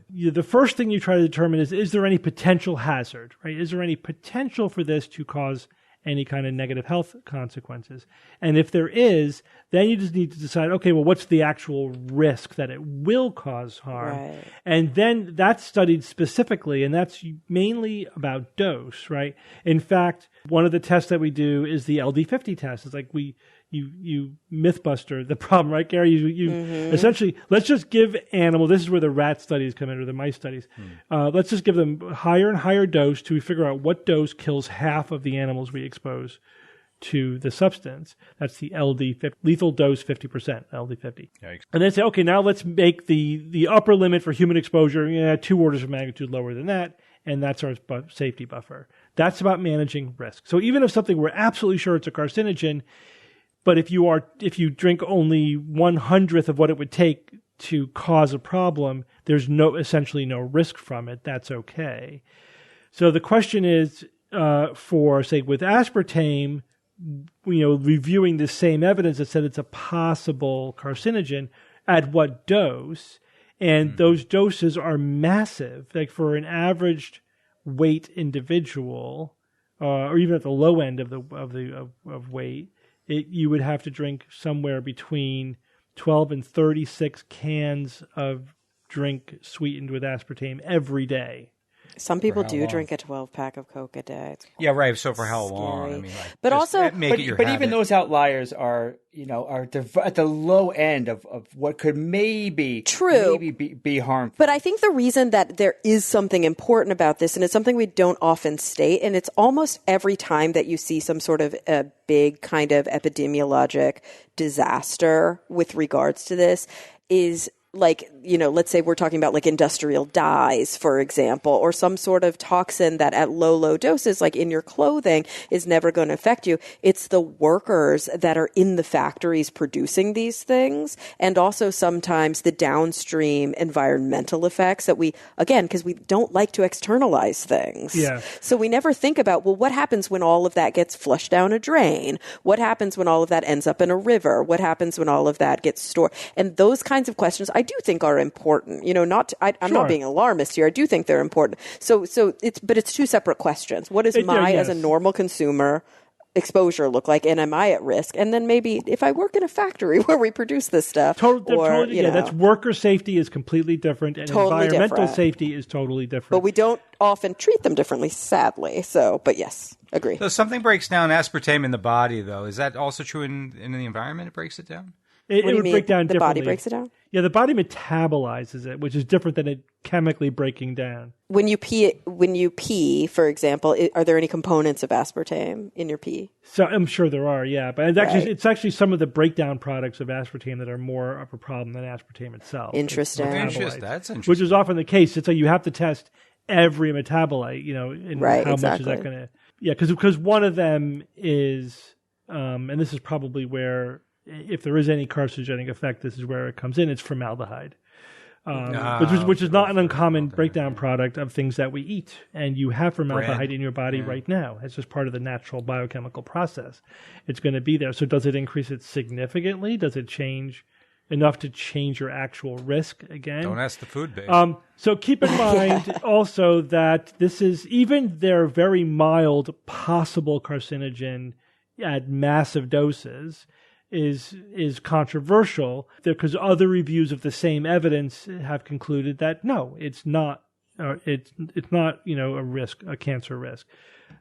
The first thing you try to determine is there any potential hazard, right? Is there any potential for this to cause any kind of negative health consequences? And if there is, then you just need to decide, okay, well, what's the actual risk that it will cause harm? Right. And then that's studied specifically, and that's mainly about dose, right? In fact, one of the tests that we do is the LD50 test. It's like you mythbuster the problem, right, Gary? You essentially, let's just give animals, this is where the rat studies come in, or the mice studies. Let's just give them higher and higher dose till we figure out what dose kills half of the animals we expose to the substance. That's the LD50, lethal dose 50%, LD50. Yikes. And then say, okay, now let's make the upper limit for human exposure 2 orders of magnitude lower than that, and that's our safety buffer. That's about managing risk. So even if something we're absolutely sure it's a carcinogen, but if you drink only 1/100th of what it would take to cause a problem, there's essentially no risk from it. That's okay. So the question is, for say with aspartame, reviewing the same evidence that said it's a possible carcinogen, at what dose? And those doses are massive. Like for an average weight individual, or even at the low end of weight, you would have to drink somewhere between 12 and 36 cans of drink sweetened with aspartame every day. Some people how do long? drink a 12-pack of Coke a day. It's Yeah, right. So for how scary. long? I mean, But just also- make it your But habit. even those outliers are at the low end of what could maybe be harmful. But I think the reason that there is something important about this, and it's something we don't often state, and it's almost every time that you see some sort of a big kind of epidemiologic disaster with regards to this, is like, let's say we're talking about like industrial dyes, for example, or some sort of toxin that at low doses, like in your clothing, is never going to affect you. It's the workers that are in the factories producing these things, and also sometimes the downstream environmental effects that because we don't like to externalize things. Yeah. So we never think about, well, what happens when all of that gets flushed down a drain? What happens when all of that ends up in a river? What happens when all of that gets stored? And those kinds of questions I do think are important. I'm Sure. not being alarmist here. I do think they're important. So it's two separate questions. What does as a normal consumer exposure look like, and am I at risk? And then maybe if I work in a factory where we produce this stuff, that's worker safety is completely different, and Totally environmental different. safety is totally different. but we don't often treat them differently, sadly. So, but yes, agree. So something breaks down aspartame in the body, though. Is that also true in the environment? It breaks it down? It What do you would mean? break down The differently. body breaks it down? Yeah, the body metabolizes it, which is different than it chemically breaking down. When you pee, for example, are there any components of aspartame in your pee? So I'm sure there are, yeah, but it's actually some of the breakdown products of aspartame that are more of a problem than aspartame itself. Interesting. It's That's metabolites, interesting. which is often the case. It's like you have to test every metabolite, and Right, how much is that exactly. going to? Yeah, because one of them is, and this is probably where, if there is any carcinogenic effect, this is where it comes in. It's formaldehyde. Which is not an uncommon breakdown product of things that we eat. And you have formaldehyde in your body right now. It's just part of the natural biochemical process. It's going to be there. So does it increase it significantly? Does it change enough to change your actual risk again? Don't ask the food base. So keep in mind also that this is, even their very mild possible carcinogen at massive doses, is controversial, because other reviews of the same evidence have concluded that no, it's not. It's not a risk, a cancer risk.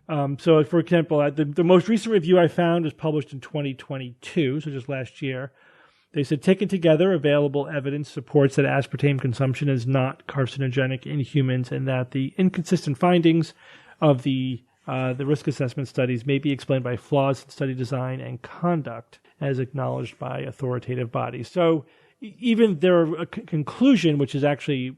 So, for example, the most recent review I found is published in 2022, so just last year. They said, taken together, available evidence supports that aspartame consumption is not carcinogenic in humans, and that the inconsistent findings of the risk assessment studies may be explained by flaws in study design and conduct, as acknowledged by authoritative bodies. So even their conclusion, which is actually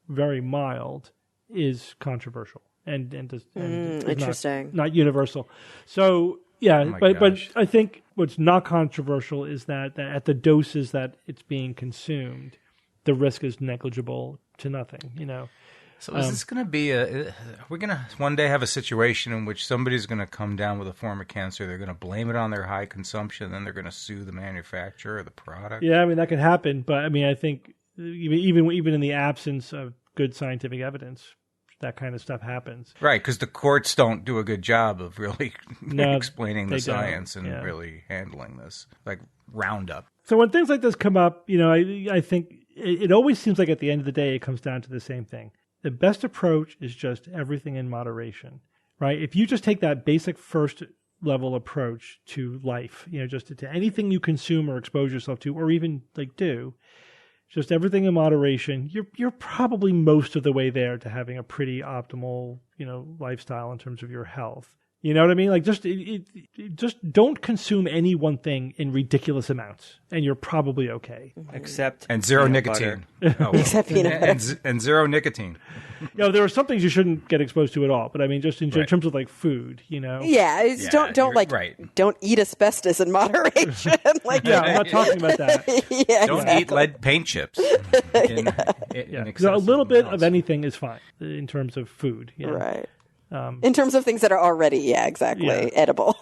very mild, is controversial and interesting. Not universal. So yeah, but I think what's not controversial is that at the doses that it's being consumed, the risk is negligible to nothing. So is this going to be we're going to one day have a situation in which somebody's going to come down with a form of cancer, they're going to blame it on their high consumption, then they're going to sue the manufacturer of the product? Yeah, I mean, that could happen. But I mean, I think even in the absence of good scientific evidence, that kind of stuff happens. Right, because the courts don't do a good job of really explaining the science and really handling this, like Roundup. So when things like this come up, I think it always seems like at the end of the day, it comes down to the same thing. The best approach is just everything in moderation, right? If you just take that basic first level approach to life, just to anything you consume or expose yourself to, or even do, just everything in moderation, you're probably most of the way there to having a pretty optimal, lifestyle in terms of your health. You know what I mean? Like just don't consume any one thing in ridiculous amounts, and you're probably okay. Except and zero nicotine. Except peanut butter. And zero nicotine. There are some things you shouldn't get exposed to at all. But I mean, just in terms of food, Yeah, don't eat asbestos in moderation. I'm not talking about that. Don't eat lead paint chips. Because a little bit of anything is fine in terms of food. Right. In terms of things that are already, edible.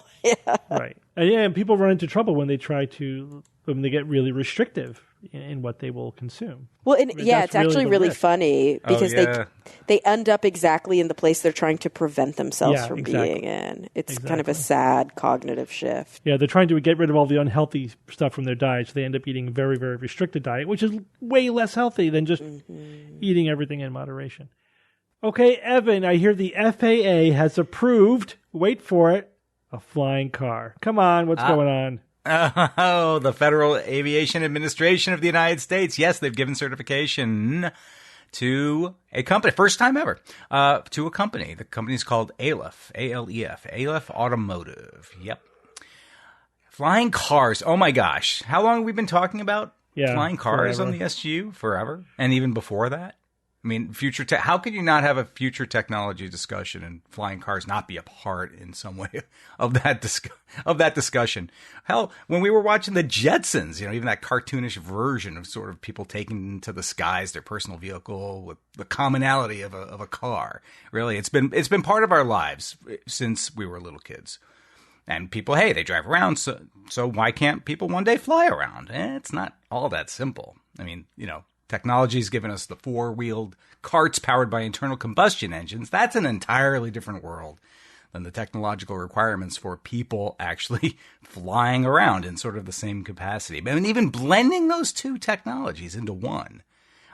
Right. And people run into trouble when they get really restrictive in what they will consume. Well, it's actually really funny because they end up exactly in the place they're trying to prevent themselves from being in. It's kind of a sad cognitive shift. Yeah, they're trying to get rid of all the unhealthy stuff from their diet, so they end up eating a very, very restricted diet, which is way less healthy than just eating everything in moderation. Okay, Evan, I hear the FAA has approved, wait for it, a flying car. Come on, what's going on? Oh, the Federal Aviation Administration of the United States. Yes, they've given certification to a company, first time ever, to a company. The company's called ALEF, A-L-E-F, ALEF Automotive. Yep. Flying cars. Oh, my gosh. How long have we been talking about flying cars on the SGU? Forever. And even before that? I mean, how could you not have a future technology discussion and flying cars not be a part in some way of that discussion? Hell, when we were watching the Jetsons, even that cartoonish version of sort of people taking to the skies their personal vehicle with the commonality of a car. Really, it's been part of our lives since we were little kids. And people, hey, they drive around, so why can't people one day fly around? It's not all that simple. I mean, technology's given us the four-wheeled carts powered by internal combustion engines. That's an entirely different world than the technological requirements for people actually flying around in sort of the same capacity. I mean, even blending those two technologies into one.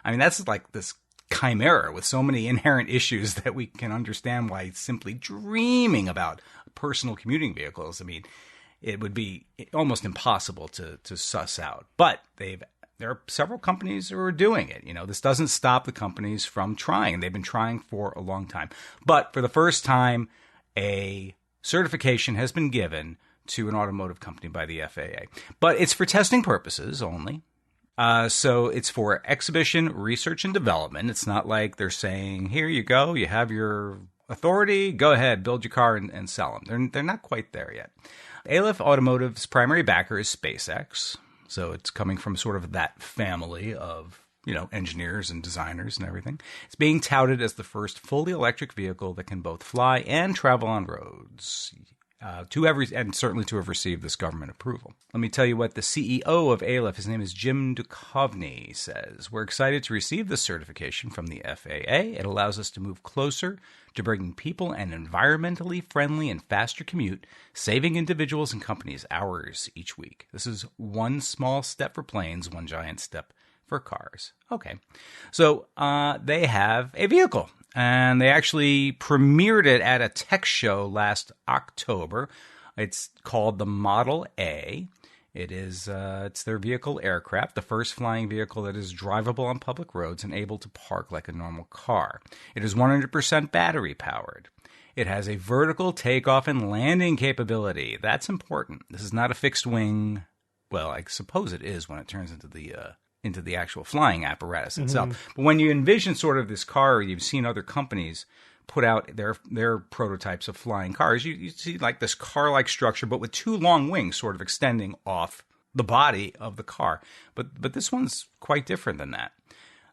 I mean, that's like this chimera with so many inherent issues that we can understand why simply dreaming about personal commuting vehicles, I mean, it would be almost impossible to suss out. But there are several companies who are doing it. This doesn't stop the companies from trying. They've been trying for a long time. But for the first time, a certification has been given to an automotive company by the FAA. But it's for testing purposes only. So it's for exhibition, research, and development. It's not like they're saying, here you go, you have your authority, go ahead, build your car and sell them. They're not quite there yet. ALEF Automotive's primary backer is SpaceX. So it's coming from sort of that family of, engineers and designers and everything. It's being touted as the first fully electric vehicle that can both fly and travel on roads, and certainly to have received this government approval. Let me tell you what the CEO of ALEF, his name is Jim Duchovny, says. We're excited to receive this certification from the FAA. It allows us to move closer to bringing people an environmentally friendly and faster commute, saving individuals and companies hours each week. This is one small step for planes, one giant step for cars. Okay. So they have a vehicle, and they actually premiered it at a tech show last October. It's called the Model A. It's their vehicle aircraft, the first flying vehicle that is drivable on public roads and able to park like a normal car. It is 100% battery powered. It has a vertical takeoff and landing capability. That's important. This is not a fixed wing. Well, I suppose it is when it turns into the actual flying apparatus itself. But when you envision sort of this car, you've seen other companies put out their prototypes of flying cars. You see like this car-like structure, but with two long wings sort of extending off the body of the car. But this one's quite different than that.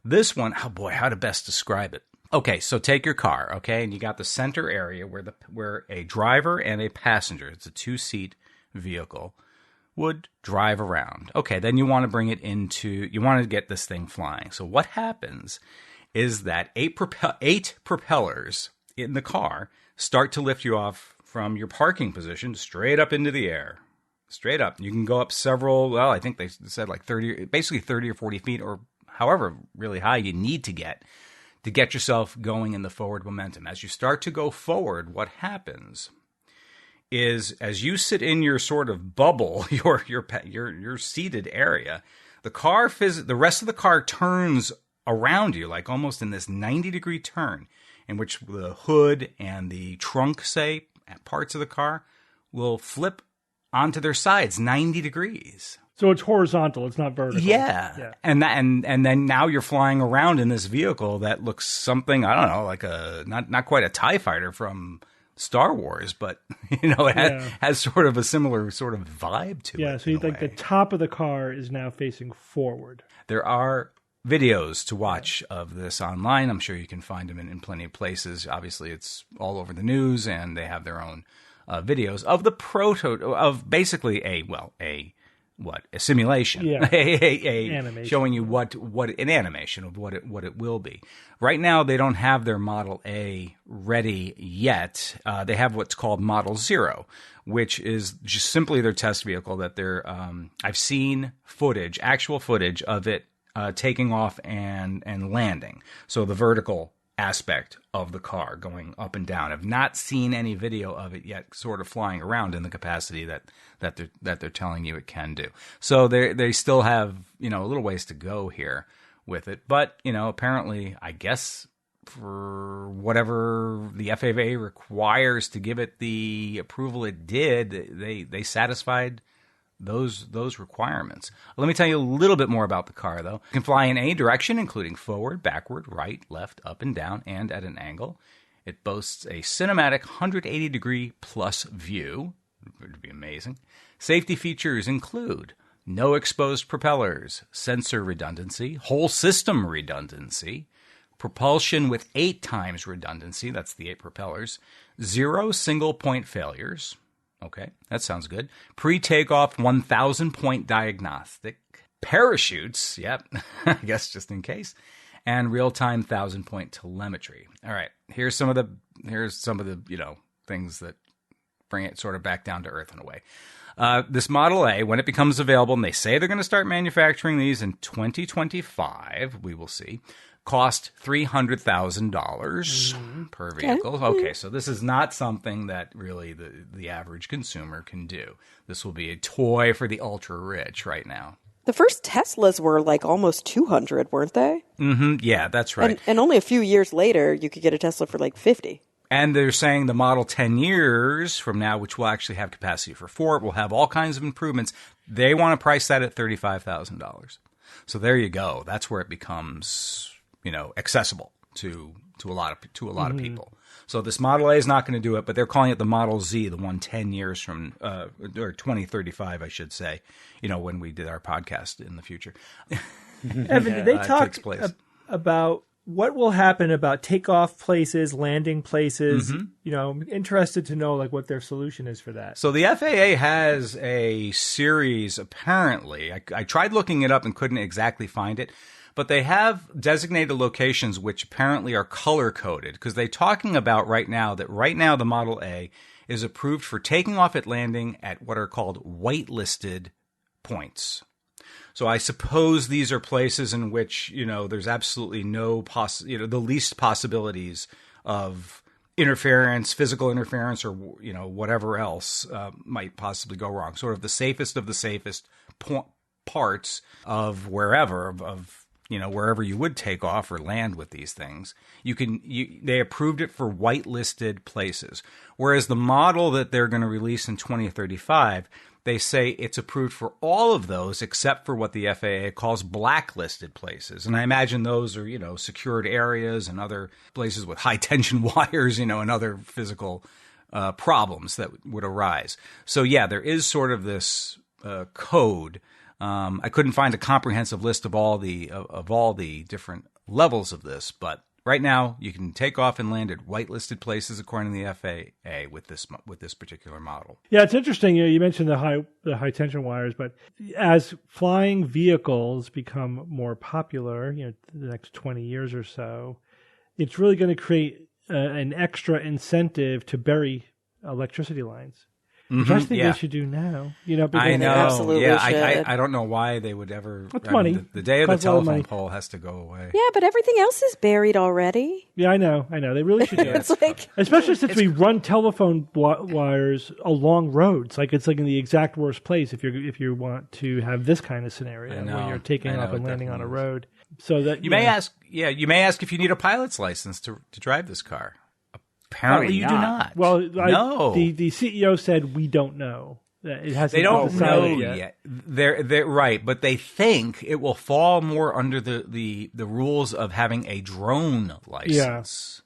This one, oh boy, how to best describe it. Okay, so take your car, okay, and you got the center area where a driver and a passenger, it's a two-seat vehicle, would drive around. Okay, then you want to get this thing flying. So what happens is that eight propellers in the car start to lift you off from your parking position straight up into the air. Straight up. You can go up several, well, I think they said like 30 or 40 feet, or however really high you need to get yourself going in the forward momentum. As you start to go forward, what happens is as you sit in your sort of bubble, your seated area, the rest of the car turns around you, like almost in this 90-degree turn, in which the hood and the trunk, say, parts of the car will flip onto their sides 90 degrees. So it's horizontal, it's not vertical. Yeah. And then now you're flying around in this vehicle that looks something, I don't know, like not quite a TIE fighter from Star Wars, but it has sort of a similar sort of vibe to it. Yeah, so the top of the car is now facing forward. There are videos to watch of this online. I'm sure you can find them in plenty of places. Obviously, it's all over the news, and they have their own videos of the of basically a simulation, animation. Showing you what an animation of what it will be. Right now, they don't have their Model A ready yet. They have what's called Model 0, which is just simply their test vehicle that they're. I've seen actual footage of it taking off and landing. So the vertical aspect of the car going up and down. I've not seen any video of it yet, sort of flying around in the capacity that they're telling you it can do. So they still have a little ways to go here with it. But apparently, I guess for whatever the FAA requires to give it the approval it did, they satisfied those requirements. Let me tell you a little bit more about the car, though. It can fly in any direction, including forward, backward, right, left, up and down, and at an angle. It boasts a cinematic 180-degree plus view. It would be amazing. Safety features include no exposed propellers, sensor redundancy, whole system redundancy, propulsion with 8 times redundancy, that's the 8 propellers, 0 single-point failures. Okay, that sounds good. Pre-takeoff 1,000-point diagnostic. Parachutes, yep, I guess just in case. And real-time 1,000-point telemetry. All right, here's some of the things that bring it sort of back down to earth in a way. This Model A, when it becomes available, and they say they're going to start manufacturing these in 2025, we will see, cost $300,000 per vehicle. Okay, so this is not something that really the average consumer can do. This will be a toy for the ultra-rich right now. The first Teslas were like almost 200, weren't they? Mm-hmm. Yeah, that's right. And only a few years later, you could get a Tesla for like 50. And they're saying the model 10 years from now, which will actually have capacity for 4, will have all kinds of improvements. They want to price that at $35,000. So there you go. That's where it becomes, accessible to a lot of people. So this Model A is not going to do it, but they're calling it the Model Z, the one 10 years from, or 2035, I should say, when we did our podcast in the future. Evan, did they talk about what will happen about takeoff places, landing places? Mm-hmm. I'm interested to know what their solution is for that. So the FAA has a series, apparently. I tried looking it up and couldn't exactly find it. But they have designated locations which apparently are color-coded because they're talking about right now the Model A is approved for taking off and landing at what are called whitelisted points. So I suppose these are places in which, there's absolutely no the least possibilities of interference, physical interference, or whatever else might possibly go wrong. Sort of the safest of the safest parts of wherever wherever you would take off or land with these things. They approved it for whitelisted places, whereas the model that they're going to release in 2035. They say it's approved for all of those except for what the FAA calls blacklisted places. And I imagine those are, secured areas and other places with high tension wires, and other physical problems that would arise. So yeah, there is sort of this code. I couldn't find a comprehensive list of all the different levels of this, but right now, you can take off and land at whitelisted places according to the FAA with this particular model. Yeah, it's interesting. You mentioned the high tension wires, but as flying vehicles become more popular, the next 20 years or so, it's really going to create an extra incentive to bury electricity lines. Which I think they should do now. Because I know. Absolutely should. I don't know why they would ever. That's money. The day of the telephone pole has to go away. Yeah, but everything else is buried already. Yeah, I know. They really should do it. Especially since we run telephone wires along roads. It's in the exact worst place if you want to have this kind of scenario where you're taking off and landing on a road. So that you may ask if you need a pilot's license to drive this car. Apparently, you do not. Well, no. The CEO said we don't know. It hasn't. They don't know yet. They're right, but they think it will fall more under the rules of having a drone license.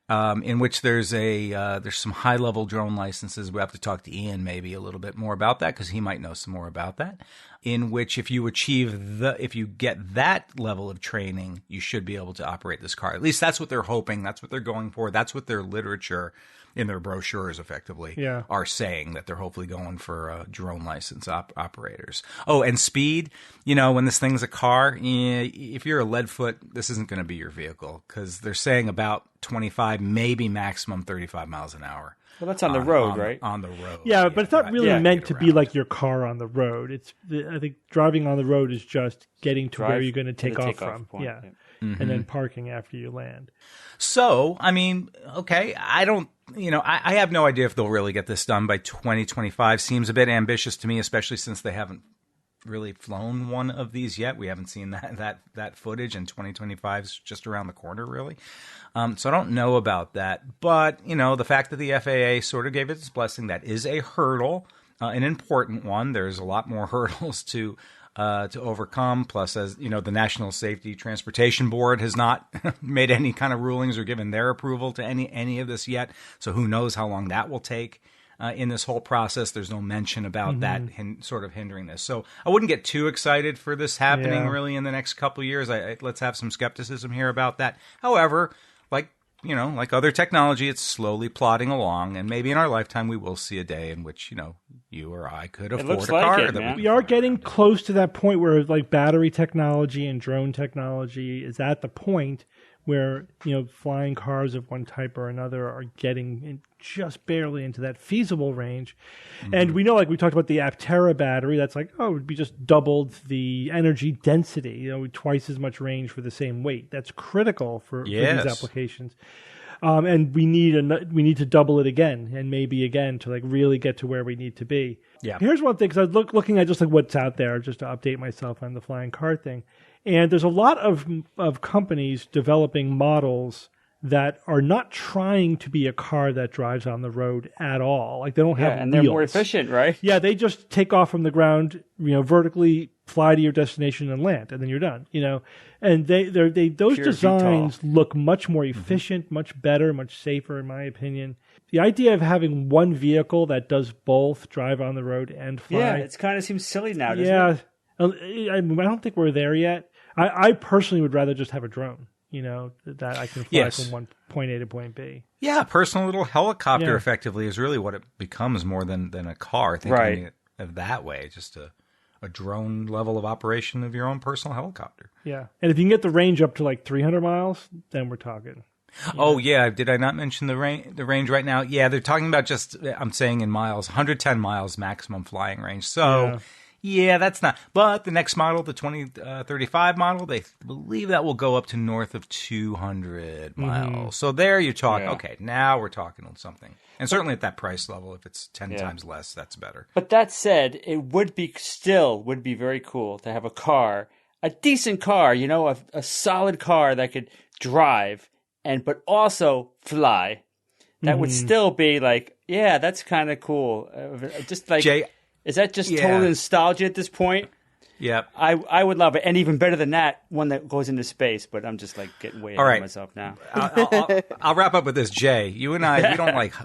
In which there's some high level drone licenses. We have to talk to Ian maybe a little bit more about that because he might know some more about that. In which if you get that level of training, you should be able to operate this car. At least that's what they're hoping. That's what they're going for. That's what their literature in their brochures effectively are saying, that they're hopefully going for drone license operators. Oh, and speed, when this thing's a car, if you're a leadfoot, this isn't going to be your vehicle because they're saying about 25, maybe maximum 35 miles an hour. Well, that's on the road, right? On the road. Yeah, but it's not really meant to be like your car on the road. I think driving on the road is just getting to where you're going to take off from. Point. Yeah. Mm-hmm. And then parking after you land. So, okay, I don't, I have no idea if they'll really get this done by 2025. Seems a bit ambitious to me, especially since they haven't really flown one of these yet. We haven't seen that footage, and 2025 is just around the corner, really. So I don't know about that. But, the fact that the FAA sort of gave it its blessing, that is a hurdle, an important one. There's a lot more hurdles to overcome. Plus, as the National Safety Transportation Board has not made any kind of rulings or given their approval to any of this yet. So who knows how long that will take. In this whole process, there's no mention about that sort of hindering this. So I wouldn't get too excited for this happening really in the next couple of years. Let's have some skepticism here about that. However, like other technology, it's slowly plodding along, and maybe in our lifetime we will see a day in which you or I could afford a car. We are getting close to that point where battery technology and drone technology is at the point where flying cars of one type or another are getting just barely into that feasible range. Mm-hmm. And we know, we talked about the Aptera battery, that's it would be just doubled the energy density, twice as much range for the same weight. That's critical for these applications. And we need to double it again, and maybe again to really get to where we need to be. Yeah. Here's one thing, because I was looking at just what's out there, just to update myself on the flying car thing. And there's a lot of companies developing models that are not trying to be a car that drives on the road at all. They don't have and wheels. They're more efficient, right? Yeah, they just take off from the ground, vertically fly to your destination and land, and then you're done. And those Pure designs VTOL. Look much more efficient, much better, much safer, in my opinion. The idea of having one vehicle that does both, drive on the road and fly. Yeah, it kind of seems silly now, doesn't it? I don't think we're there yet. I personally would rather just have a drone, that I can fly from one point A to point B. Yeah, a personal little helicopter effectively is really what it becomes more than a car. Thinking of that way, just a drone level of operation of your own personal helicopter. Yeah, and if you can get the range up to 300 miles, then we're talking. Oh, yeah. Did I not mention the range right now? Yeah, they're talking about I'm saying in miles, 110 miles maximum flying range. So... Yeah, that's not. But the next model, the 2035 model, they believe that will go up to north of 200 miles. So there you talk. Yeah. Okay, now we're talking on something. And certainly at that price level, if it's 10 times less, that's better. But that said, it would be very cool to have a car, a decent car, a solid car that could drive but also fly. That would still be like, yeah, that's kind of cool. Just like, Jay, is that just total nostalgia at this point? Yeah. I would love it. And even better than that, one that goes into space, but I'm just like getting way ahead of myself now. I'll wrap up with this, Jay. You and I,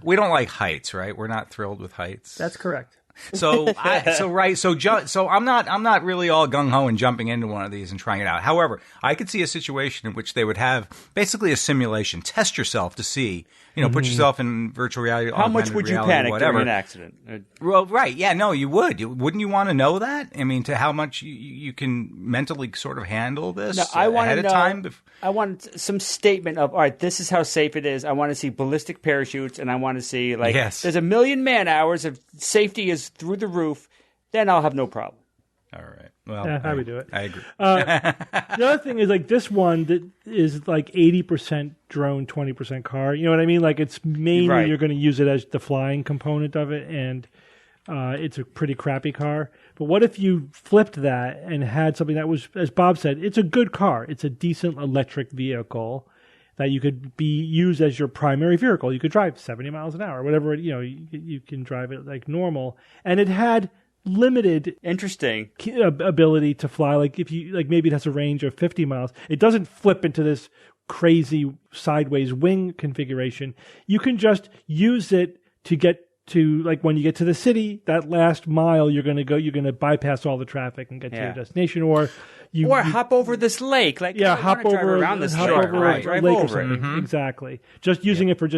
we don't like heights, right? We're not thrilled with heights. That's correct. So I'm not really all gung ho and jumping into one of these and trying it out. However, I could see a situation in which they would have basically a simulation, test yourself to see, put yourself in virtual reality. How much would you panic during an accident? Well, right, yeah, no, you would. Wouldn't you want to know that? I mean, to how much you can mentally sort of handle this ahead of time. I want some statement of, all right, this is how safe it is. I want to see ballistic parachutes, and I want to see, there's 1 million man-hours of safety is through the roof. Then I'll have no problem. All right. Well, Yeah, I would do it. I agree. The other thing is this one that is 80% drone, 20% car. You know what I mean? It's mainly you're going to use it as the flying component of it, and it's a pretty crappy car. But what if you flipped that and had something that was, as Bob said, it's a good car. It's a decent electric vehicle that you could use as your primary vehicle. You could drive 70 miles an hour, whatever. You can drive it like normal, and it had limited ability to fly. If you maybe it has a range of 50 miles. It doesn't flip into this crazy sideways wing configuration. You can just use it to get to when you get to the city, that last mile you're going to bypass all the traffic and get to your destination, or hop over this lake. Hop over around this hop shore, over a drive lake over or it. something. Exactly. Just using it for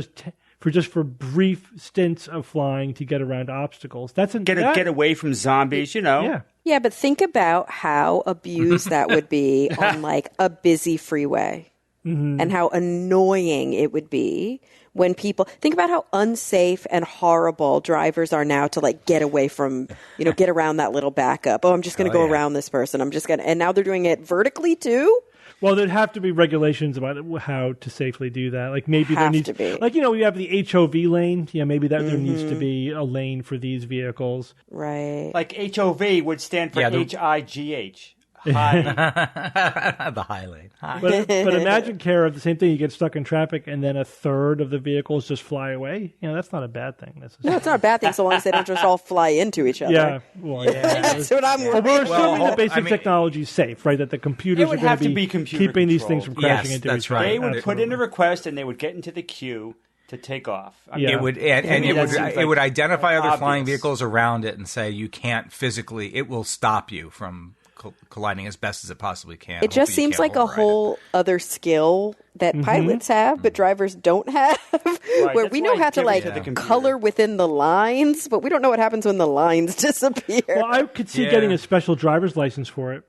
brief stints of flying to get around obstacles. Get away from zombies, Yeah. Yeah, but think about how abused that would be on a busy freeway, and how annoying it would be when people think about how unsafe and horrible drivers are now to get away from, get around that little backup. Oh, I'm just going to go around this person. And now they're doing it vertically too. Well, there'd have to be regulations about how to safely do that. Maybe there needs to be. We have the HOV lane. Yeah, maybe there needs to be a lane for these vehicles. Right. HOV would stand for HIGH. High. The high lane. But imagine, Kara, the same thing. You get stuck in traffic, and then a third of the vehicles just fly away. That's not a bad thing. No, it's not a bad thing so long as they don't just all fly into each other. Yeah, well, that's what I'm worried. We're assuming the basic technology is safe, right? That the computers would are going have to be controlled. keeping these things from crashing into each other. They would put in a request, and they would get into the queue to take off. It would, it would identify other flying vehicles around it and say you can't physically. It will stop you from colliding as best as it possibly can. It just seems like a whole other skill that pilots have, but drivers don't have. Where we know how to color within the lines, but we don't know what happens when the lines disappear. Well, I could see getting a special driver's license for it.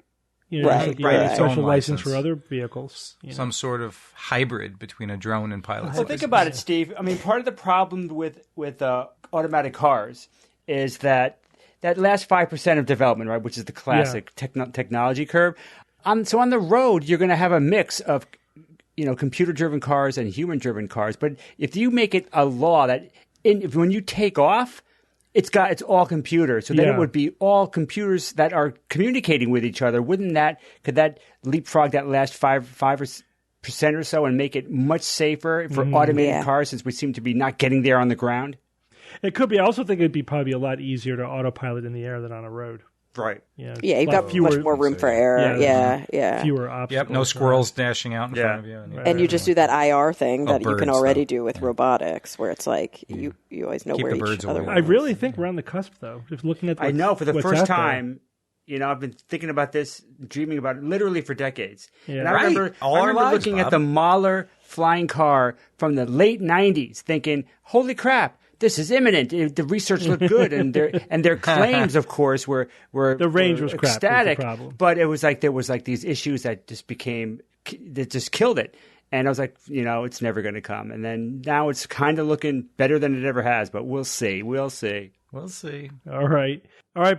Right. A special license for other vehicles. Some sort of hybrid between a drone and pilot. Well, think about it, Steve. I mean, part of the problem with automatic cars is that last 5% of development, right, which is the classic technology curve. So on the road, you're going to have a mix of, computer-driven cars and human-driven cars. But if you make it a law that when you take off, it's all computers. So then it would be all computers that are communicating with each other. Could that leapfrog that last 5% or so and make it much safer for automated cars, since we seem to be not getting there on the ground? It could be. I also think it'd be probably a lot easier to autopilot in the air than on a road. Right. Yeah, you've got much more room for error. Yeah. Fewer obstacles. Yep, no squirrels dashing out in front of you. And you just do that IR thing that you can already do with robotics, where it's you always know where each other is. I really think we're on the cusp, though. Just looking at I know, for the first time, I've been thinking about this, dreaming about it literally for decades. Yeah. And I remember looking at the Mahler flying car from the late 90s thinking, holy crap, this is imminent. The research looked good, and their claims, of course, were the range was ecstatic. Crap was the problem. But it was there was these issues that just killed it. And I was like, it's never going to come. And then now it's kind of looking better than it ever has. But we'll see. We'll see. All right,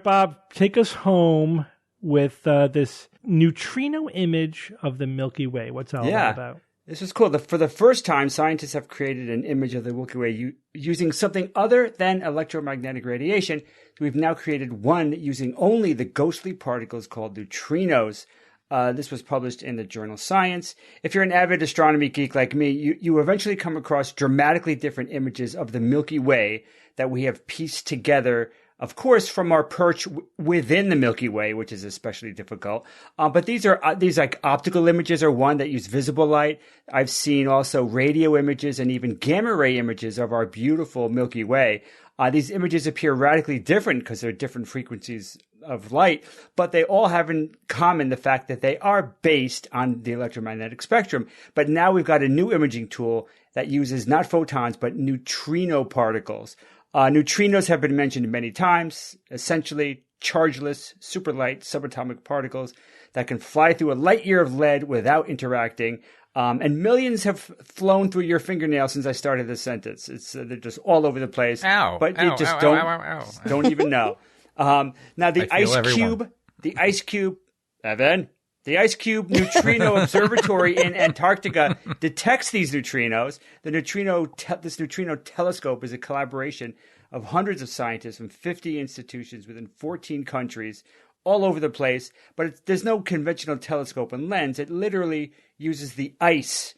Bob, take us home with this neutrino image of the Milky Way. What's all that about? This is cool. For the first time, scientists have created an image of the Milky Way using something other than electromagnetic radiation. We've now created one using only the ghostly particles called neutrinos. This was published in the journal Science. If you're an avid astronomy geek like me, you eventually come across dramatically different images of the Milky Way that we have pieced together, of course, from our perch within the Milky Way, which is especially difficult. But these like optical images are one that use visible light. I've seen also radio images and even gamma ray images of our beautiful Milky Way. These images appear radically different because they're different frequencies of light, but they all have in common the fact that they are based on the electromagnetic spectrum. But now we've got a new imaging tool that uses not photons, but neutrino particles. Neutrinos have been mentioned many times, essentially chargeless, superlight, subatomic particles that can fly through a light year of lead without interacting. And millions have flown through your fingernail since I started this sentence. They're just all over the place. But you just don't even know. Now the ice cube, Evan, the Ice Cube Neutrino Observatory in Antarctica detects these neutrinos. This neutrino telescope is a collaboration of hundreds of scientists from 50 institutions within 14 countries all over the place. But there's no conventional telescope and lens. It literally uses the ice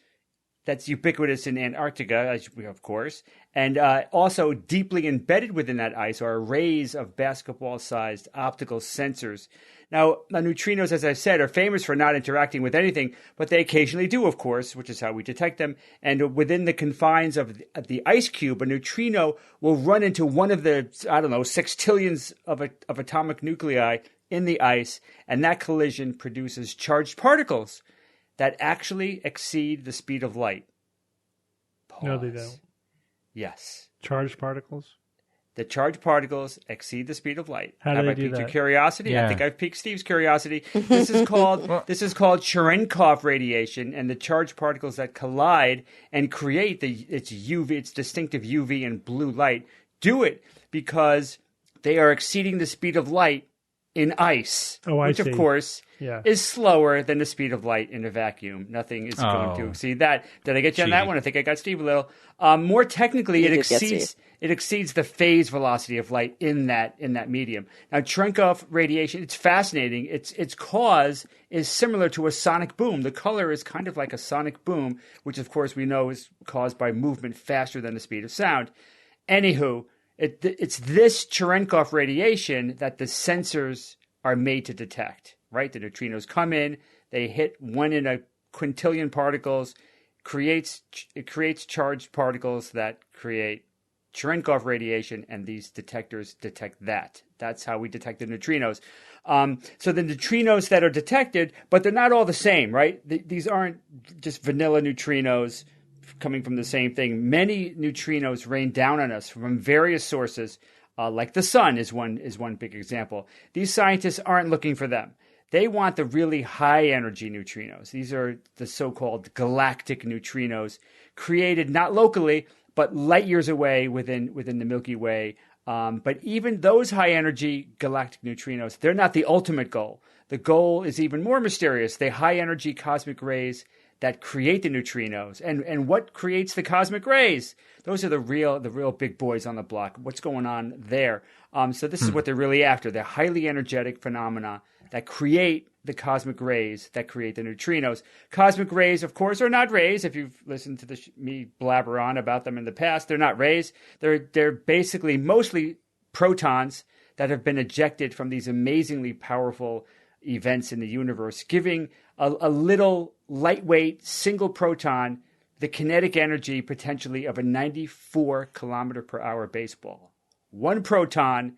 that's ubiquitous in Antarctica, of course. And also deeply embedded within that ice are arrays of basketball-sized optical sensors. Now, neutrinos, as I said, are famous for not interacting with anything, but they occasionally do, of course, which is how we detect them. And within the confines of the ice cube, a neutrino will run into one of the, 6 of atomic nuclei in the ice, and that collision produces charged particles that actually exceed the speed of light. Pause. No, they don't. Yes. Charged particles? The charged particles exceed the speed of light. How do they do piqued that? Your curiosity? Yeah. I think I've piqued Steve's curiosity. This is called Cherenkov radiation, and the charged particles that collide and create its distinctive UV and blue light do it because they are exceeding the speed of light in ice, which of course is slower than the speed of light in a vacuum. Nothing is going to exceed that. Did I get you on that one? I think I got Steve a little. More technically, it exceeds the phase velocity of light in that medium. Now, Cherenkov radiation, it's fascinating. Its cause is similar to a sonic boom. The color is kind of like a sonic boom, which of course we know is caused by movement faster than the speed of sound. Anywho, it's this Cherenkov radiation that the sensors are made to detect, right? The neutrinos come in, they hit 1 in a quintillion particles, it creates charged particles that create Cherenkov radiation, and these detectors detect that. That's how we detect the neutrinos. So the neutrinos that are detected, but they're not all the same, right? These aren't just vanilla neutrinos coming from the same thing. Many neutrinos rain down on us from various sources, like the sun is one big example. These scientists aren't looking for them. They want the really high energy neutrinos. These are the so-called galactic neutrinos, created not locally, but light years away within the Milky Way. But even those high energy galactic neutrinos, they're not the ultimate goal. The goal is even more mysterious. The high energy cosmic rays that create the neutrinos. And what creates the cosmic rays? Those are the real big boys on the block. What's going on there? So this is what they're really after. They're highly energetic phenomena that create the cosmic rays that create the neutrinos. Cosmic rays, of course, are not rays. If you've listened to me blabber on about them in the past, they're not rays. They're basically mostly protons that have been ejected from these amazingly powerful events in the universe, giving a little lightweight single proton the kinetic energy potentially of a 94 kilometer per hour baseball. One proton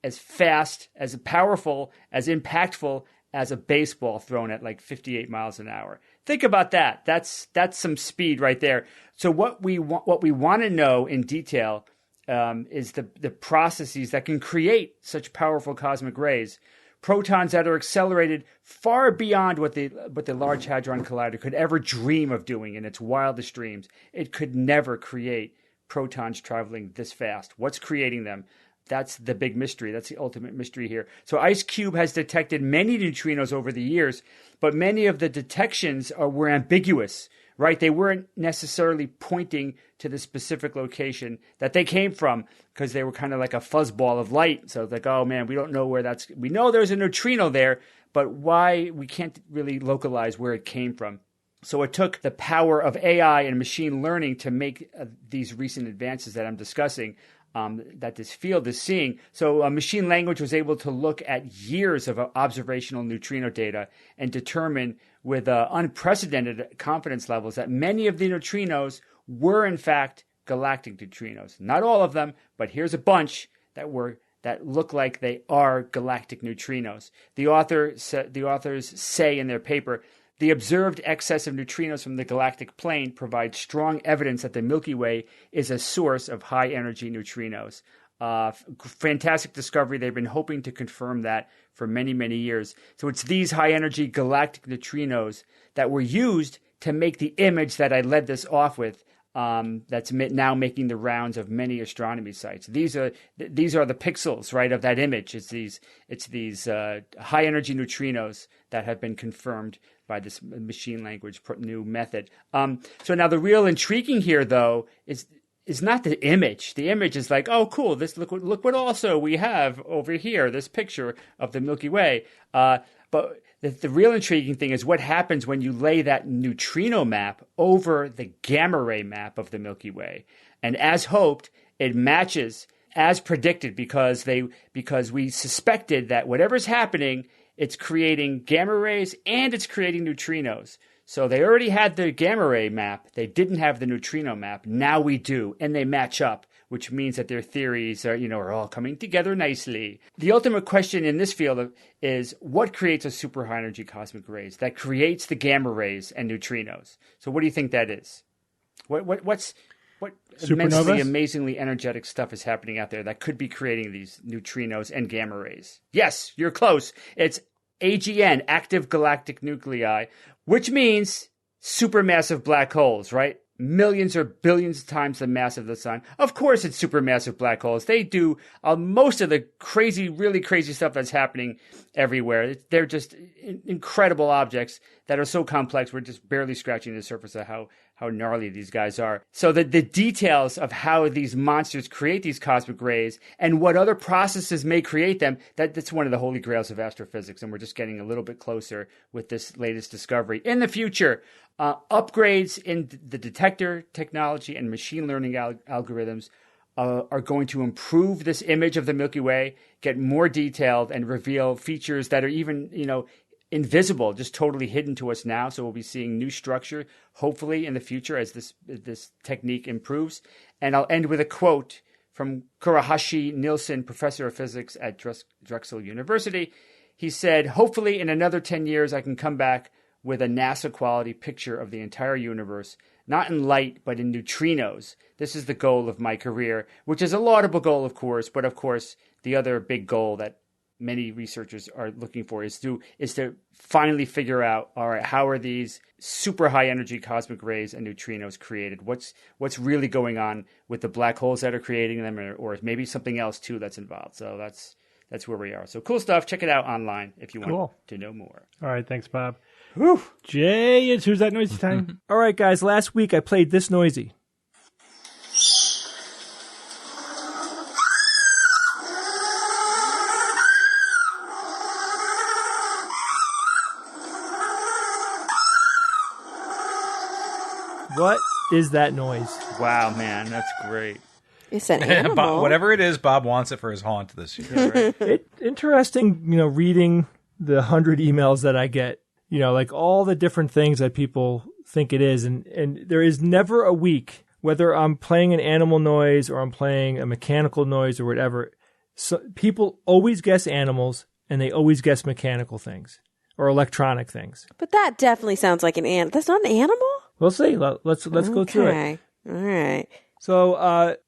as fast, as powerful, as impactful as a baseball thrown at like 58 miles an hour. Think about that. That's some speed right there. So what we want to know in detail is the processes that can create such powerful cosmic rays. Protons that are accelerated far beyond what the Large Hadron Collider could ever dream of doing in its wildest dreams. It could never create protons traveling this fast. What's creating them? That's the big mystery. That's the ultimate mystery here. So IceCube has detected many neutrinos over the years, but many of the detections were ambiguous, right? They weren't necessarily pointing to the specific location that they came from because they were kind of like a fuzzball of light. So it's like, oh man, we don't know where we know there's a neutrino there, but why? We can't really localize where it came from. So it took the power of AI and machine learning to make these recent advances that I'm discussing, that this field is seeing. So machine language was able to look at years of observational neutrino data and determine with unprecedented confidence levels that many of the neutrinos were in fact galactic neutrinos. Not all of them, but here's a bunch that look like they are galactic neutrinos. The authors say in their paper, the observed excess of neutrinos from the galactic plane provides strong evidence that the Milky Way is a source of high-energy neutrinos. Fantastic discovery. They've been hoping to confirm that for many, many years. So it's these high-energy galactic neutrinos that were used to make the image that I led this off with, that's now making the rounds of many astronomy sites. These are the pixels, right, of that image. It's these high-energy neutrinos that have been confirmed by this machine language new method. So now the real intriguing here, though, is not the image. The image is like, oh, cool. Look what also we have over here. This picture of the Milky Way. But the real intriguing thing is what happens when you lay that neutrino map over the gamma ray map of the Milky Way. And as hoped, it matches as predicted because we suspected that whatever's happening, it's creating gamma rays and it's creating neutrinos. So they already had the gamma ray map. They didn't have the neutrino map. Now we do, and they match up, which means that their theories are all coming together nicely. The ultimate question in this field is what creates a super high energy cosmic rays that creates the gamma rays and neutrinos? So what do you think that is? What immensely, amazingly energetic stuff is happening out there that could be creating these neutrinos and gamma rays? Yes, you're close. It's AGN, active galactic nuclei, which means supermassive black holes, right? Millions or billions of times the mass of the sun. Of course, it's supermassive black holes. They do most of the really crazy stuff that's happening everywhere. They're just incredible objects that are so complex. We're just barely scratching the surface of how gnarly these guys are. So the details of how these monsters create these cosmic rays and what other processes may create them, that's one of the holy grails of astrophysics. And we're just getting a little bit closer with this latest discovery. In the future, upgrades in the detector technology and machine learning algorithms are going to improve this image of the Milky Way, get more detailed, and reveal features that are even, invisible, just totally hidden to us now. So we'll be seeing new structure, hopefully, in the future as this technique improves. And I'll end with a quote from Kurohashi Nielsen, professor of physics at Drexel University. He said, hopefully in another 10 years, I can come back with a NASA-quality picture of the entire universe, not in light, but in neutrinos. This is the goal of my career, which is a laudable goal, of course, but of course, the other big goal that many researchers are looking for is to finally figure out, all right, how are these super high energy cosmic rays and neutrinos created? What's really going on with the black holes that are creating them, or maybe something else too that's involved. So that's where we are. So cool stuff. Check it out online if you want to know more. All right, thanks, Bob. Whew. Jay, it's Who's That Noisy time? All right, guys, last week I played This Noisy. What is that noise? Wow, man, that's great. It's an animal. Whatever it is, Bob wants it for his haunt this year. Right? Interesting, reading the 100 emails that I get, like all the different things that people think it is. And there is never a week, whether I'm playing an animal noise or I'm playing a mechanical noise or whatever, so people always guess animals and they always guess mechanical things or electronic things. But that definitely sounds like an animal. That's not an animal? We'll see. Let's go through it. All right. So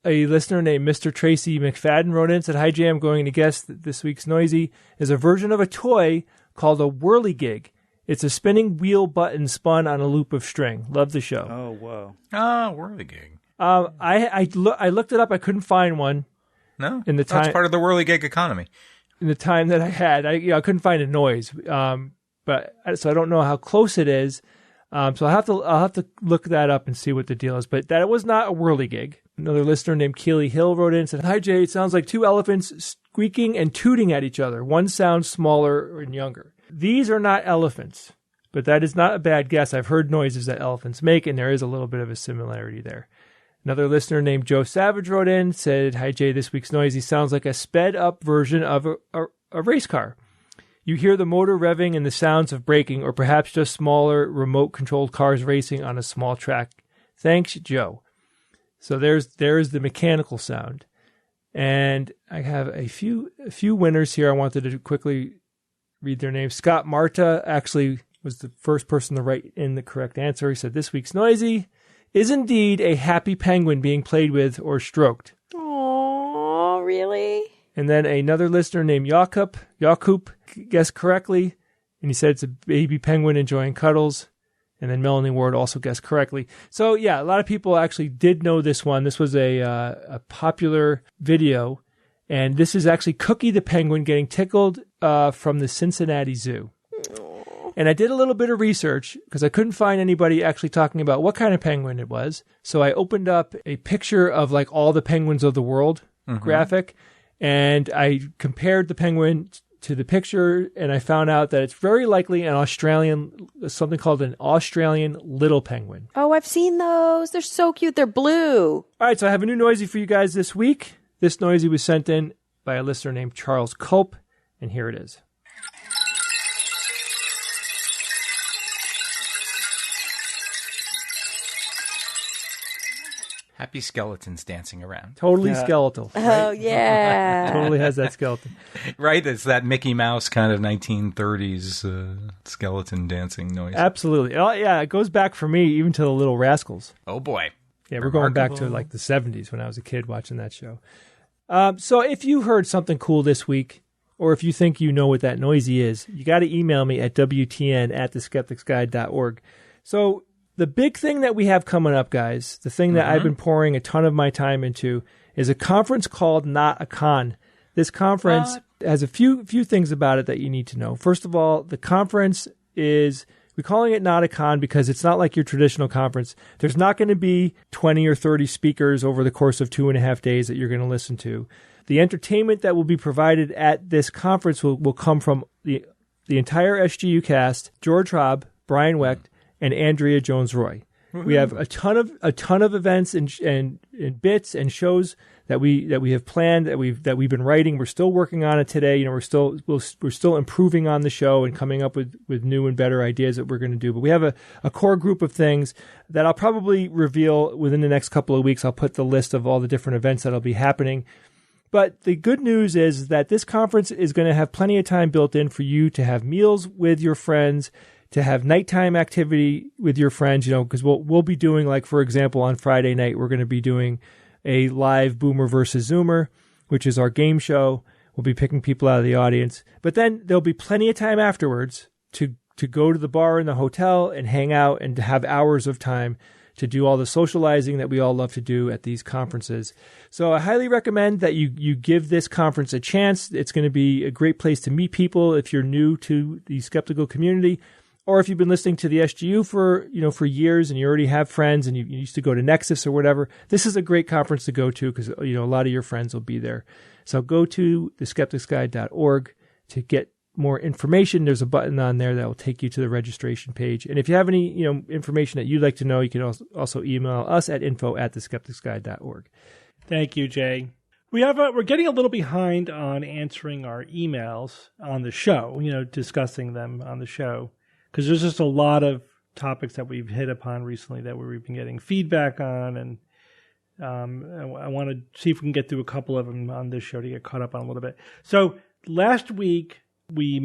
a listener named Mr. Tracy McFadden wrote in and said, "Hi, Jay, I'm going to guess that this week's Noisy is a version of a toy called a whirligig. It's a spinning wheel button spun on a loop of string. Love the show." Oh, whoa. Whirligig. I looked it up. I couldn't find one. No, in the that's time, part of the whirligig economy. in the time that I had, I couldn't find a noise, but so I don't know how close it is. So I'll have to look that up and see what the deal is. But that it was not a whirligig. Another listener named Keely Hill wrote in and said, "Hi Jay, it sounds like two elephants squeaking and tooting at each other. One sounds smaller and younger. These are not elephants, but that is not a bad guess. I've heard noises that elephants make, and there is a little bit of a similarity there." Another listener named Joe Savage wrote in, said, "Hi Jay, this week's noisy sounds like a sped up version of a race car. You hear the motor revving and the sounds of braking, or perhaps just smaller remote controlled cars racing on a small track. Thanks, Joe." So there's the mechanical sound. And I have a few winners here. I wanted to quickly read their names. Scott Marta actually was the first person to write in the correct answer. He said, "This week's noisy is indeed a happy penguin being played with or stroked." Oh, really? And then another listener named Jakub guessed correctly, and he said it's a baby penguin enjoying cuddles. And then Melanie Ward also guessed correctly. So yeah, a lot of people actually did know this one. This was a popular video, and this is actually Cookie the penguin getting tickled from the Cincinnati Zoo. And I did a little bit of research because I couldn't find anybody actually talking about what kind of penguin it was. So I opened up a picture of like all the penguins of the world graphic, and I compared the penguin to the picture, and I found out that it's very likely something called an Australian little penguin. Oh, I've seen those. They're so cute. They're blue. All right, so I have a new noisy for you guys this week. This noisy was sent in by a listener named Charles Culp, and here it is. Happy skeletons dancing around. Totally skeletal. Right? Oh, yeah. Totally has that skeleton. Right? It's that Mickey Mouse kind of 1930s skeleton dancing noise. Absolutely. Oh, yeah, it goes back for me even to the Little Rascals. Oh, boy. Yeah, we're going back to like the 70s when I was a kid watching that show. So if you heard something cool this week, or if you think you know what that noisy is, you got to email me at wtn@theskepticsguide.org. So the big thing that we have coming up, guys, the thing that I've been pouring a ton of my time into, is a conference called Not a Con. This conference has a few things about it that you need to know. First of all, the conference we're calling it Not a Con because it's not like your traditional conference. There's not going to be 20 or 30 speakers over the course of 2.5 days that you're going to listen to. The entertainment that will be provided at this conference will come from the entire SGU cast, George Hobb, Brian Wecht, and Andrea Jones-Roy. Mm-hmm. We have a ton of events and bits and shows that we have planned, that we've been writing. We're still working on it today. You know, we're still improving on the show and coming up with new and better ideas that we're going to do. But we have a core group of things that I'll probably reveal within the next couple of weeks. I'll put the list of all the different events that'll be happening. But the good news is that this conference is going to have plenty of time built in for you to have meals with your friends, to have nighttime activity with your friends, you know, because we'll be doing, like, for example, on Friday night, we're going to be doing a live Boomer versus Zoomer, which is our game show. We'll be picking people out of the audience. But then there'll be plenty of time afterwards to go to the bar in the hotel and hang out and to have hours of time to do all the socializing that we all love to do at these conferences. So I highly recommend that you give this conference a chance. It's going to be a great place to meet people if you're new to the skeptical community, or if you've been listening to the SGU for years and you already have friends and you used to go to Nexus or whatever. This is a great conference to go to because, you know, a lot of your friends will be there. So go to theskepticsguide.org to get more information. There's a button on there that will take you to the registration page. And if you have any, you know, information that you'd like to know, you can also email us at info@theskepticsguide.org. Thank you, Jay. We're getting a little behind on answering our emails on the show, you know, discussing them on the show, because there's just a lot of topics that we've hit upon recently that we've been getting feedback on, and I want to see if we can get through a couple of them on this show to get caught up on a little bit. So last week we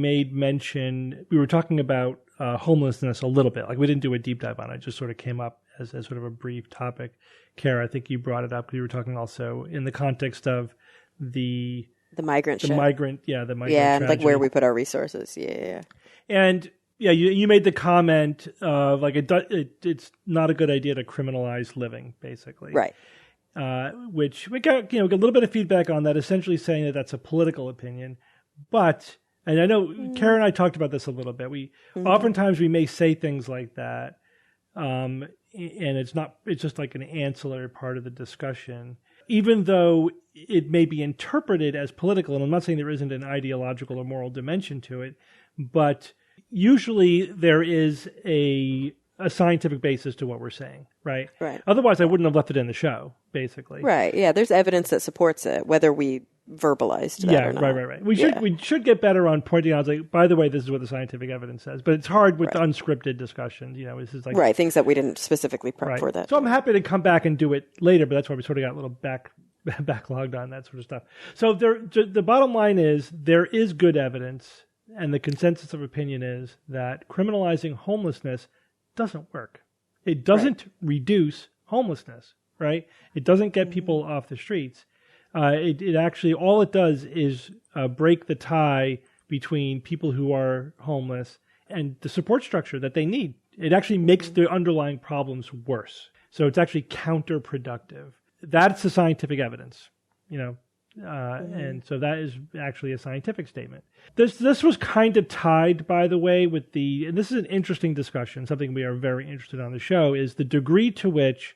were talking about homelessness a little bit. Like, we didn't do a deep dive on it. It just sort of came up as sort of a brief topic. Kara, I think you brought it up because you were talking also in the context of the migrant tragedy. And like where we put our resources. Yeah. And yeah, you made the comment of like it's not a good idea to criminalize living, basically. Right. which we got a little bit of feedback on that, essentially saying that that's a political opinion. But, and I know Kara and I talked about this a little bit. Oftentimes we may say things like that, and it's just like an ancillary part of the discussion, even though it may be interpreted as political. And I'm not saying there isn't an ideological or moral dimension to it, but usually there is a scientific basis to what we're saying, right? Right. Otherwise, I wouldn't have left it in the show, basically. Right. Yeah. There's evidence that supports it, whether we verbalized that or not. Right. We should get better on pointing out, like, by the way, this is what the scientific evidence says. But it's hard with unscripted discussions. This is like things that we didn't specifically prep for that. So I'm happy to come back and do it later, but that's why we sort of got a little backlogged on that sort of stuff. So the bottom line is there is good evidence, and the consensus of opinion is that criminalizing homelessness doesn't work. It doesn't reduce homelessness, right? It doesn't get people off the streets. It actually, all it does is break the tie between people who are homeless and the support structure that they need. It actually makes the underlying problems worse. So it's actually counterproductive. That's the scientific evidence, and so that is actually a scientific statement. This was kind of tied, by the way, with and this is an interesting discussion, something we are very interested on the show, is the degree to which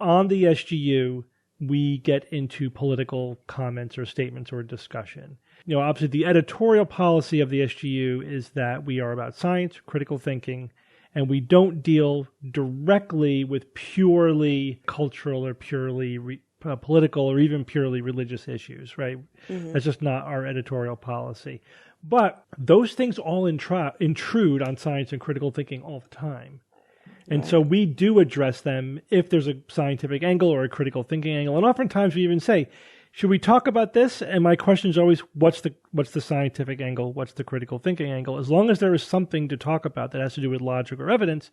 on the SGU we get into political comments or statements or discussion. Obviously the editorial policy of the SGU is that we are about science, critical thinking, and we don't deal directly with purely cultural or purely political or even purely religious issues, right? That's just not our editorial policy. But those things all intrude on science and critical thinking all the time. And so we do address them if there's a scientific angle or a critical thinking angle. And oftentimes we even say, should we talk about this? And my question is always, what's the scientific angle? What's the critical thinking angle? As long as there is something to talk about that has to do with logic or evidence,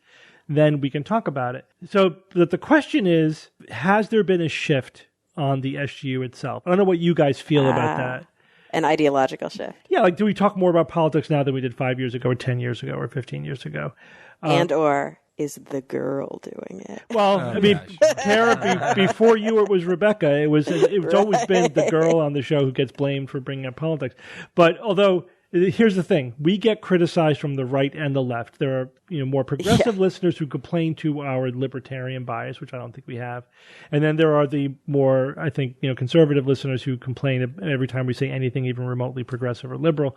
then we can talk about it. So the question is, has there been a shift on the SGU itself? I don't know what you guys feel about that. An ideological shift. Yeah, like do we talk more about politics now than we did 5 years ago or 10 years ago or 15 years ago? Or is the girl doing it? Well, Tara, before you it was Rebecca. It's always been the girl on the show who gets blamed for bringing up politics. But although, here's the thing. We get criticized from the right and the left. There are more progressive listeners who complain to our libertarian bias, which I don't think we have. And then there are the more, I think, conservative listeners who complain every time we say anything even remotely progressive or liberal.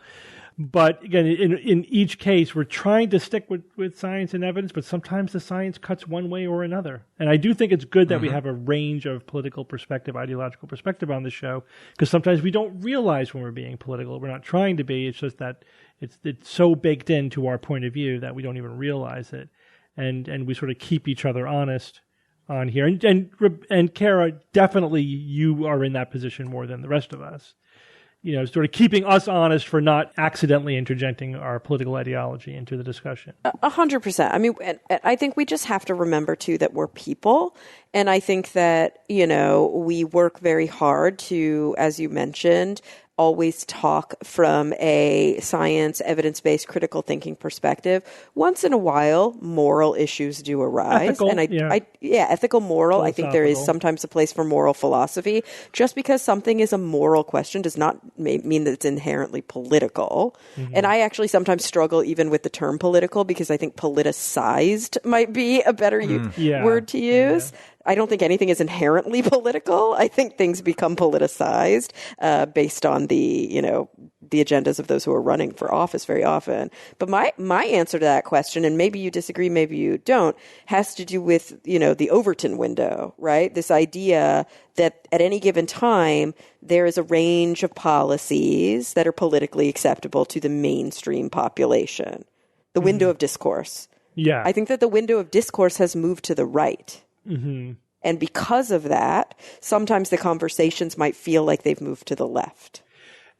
But again, in each case, we're trying to stick with science and evidence, but sometimes the science cuts one way or another. And I do think it's good that we have a range of political perspective, ideological perspective on the show, because sometimes we don't realize when we're being political. We're not trying to be. It's just that it's so baked into our point of view that we don't even realize it. And we sort of keep each other honest on here. And Kara, definitely you are in that position more than the rest of us. Sort of keeping us honest for not accidentally interjecting our political ideology into the discussion. 100%. I mean, and I think we just have to remember, too, that we're people. And I think that, we work very hard to, as you mentioned, always talk from a science, evidence-based, critical thinking perspective. Once in a while, moral issues do arise. Ethical, and ethical, moral. I think there is sometimes a place for moral philosophy. Just because something is a moral question does not mean that it's inherently political. And I actually sometimes struggle even with the term political, because I think politicized might be a better word to use. Yeah. I don't think anything is inherently political. I think things become politicized based on the agendas of those who are running for office very often. But my answer to that question, and maybe you disagree, maybe you don't, has to do with, the Overton window, right? This idea that at any given time, there is a range of policies that are politically acceptable to the mainstream population. The window of discourse. Yeah. I think that the window of discourse has moved to the right. And because of that, sometimes the conversations might feel like they've moved to the left.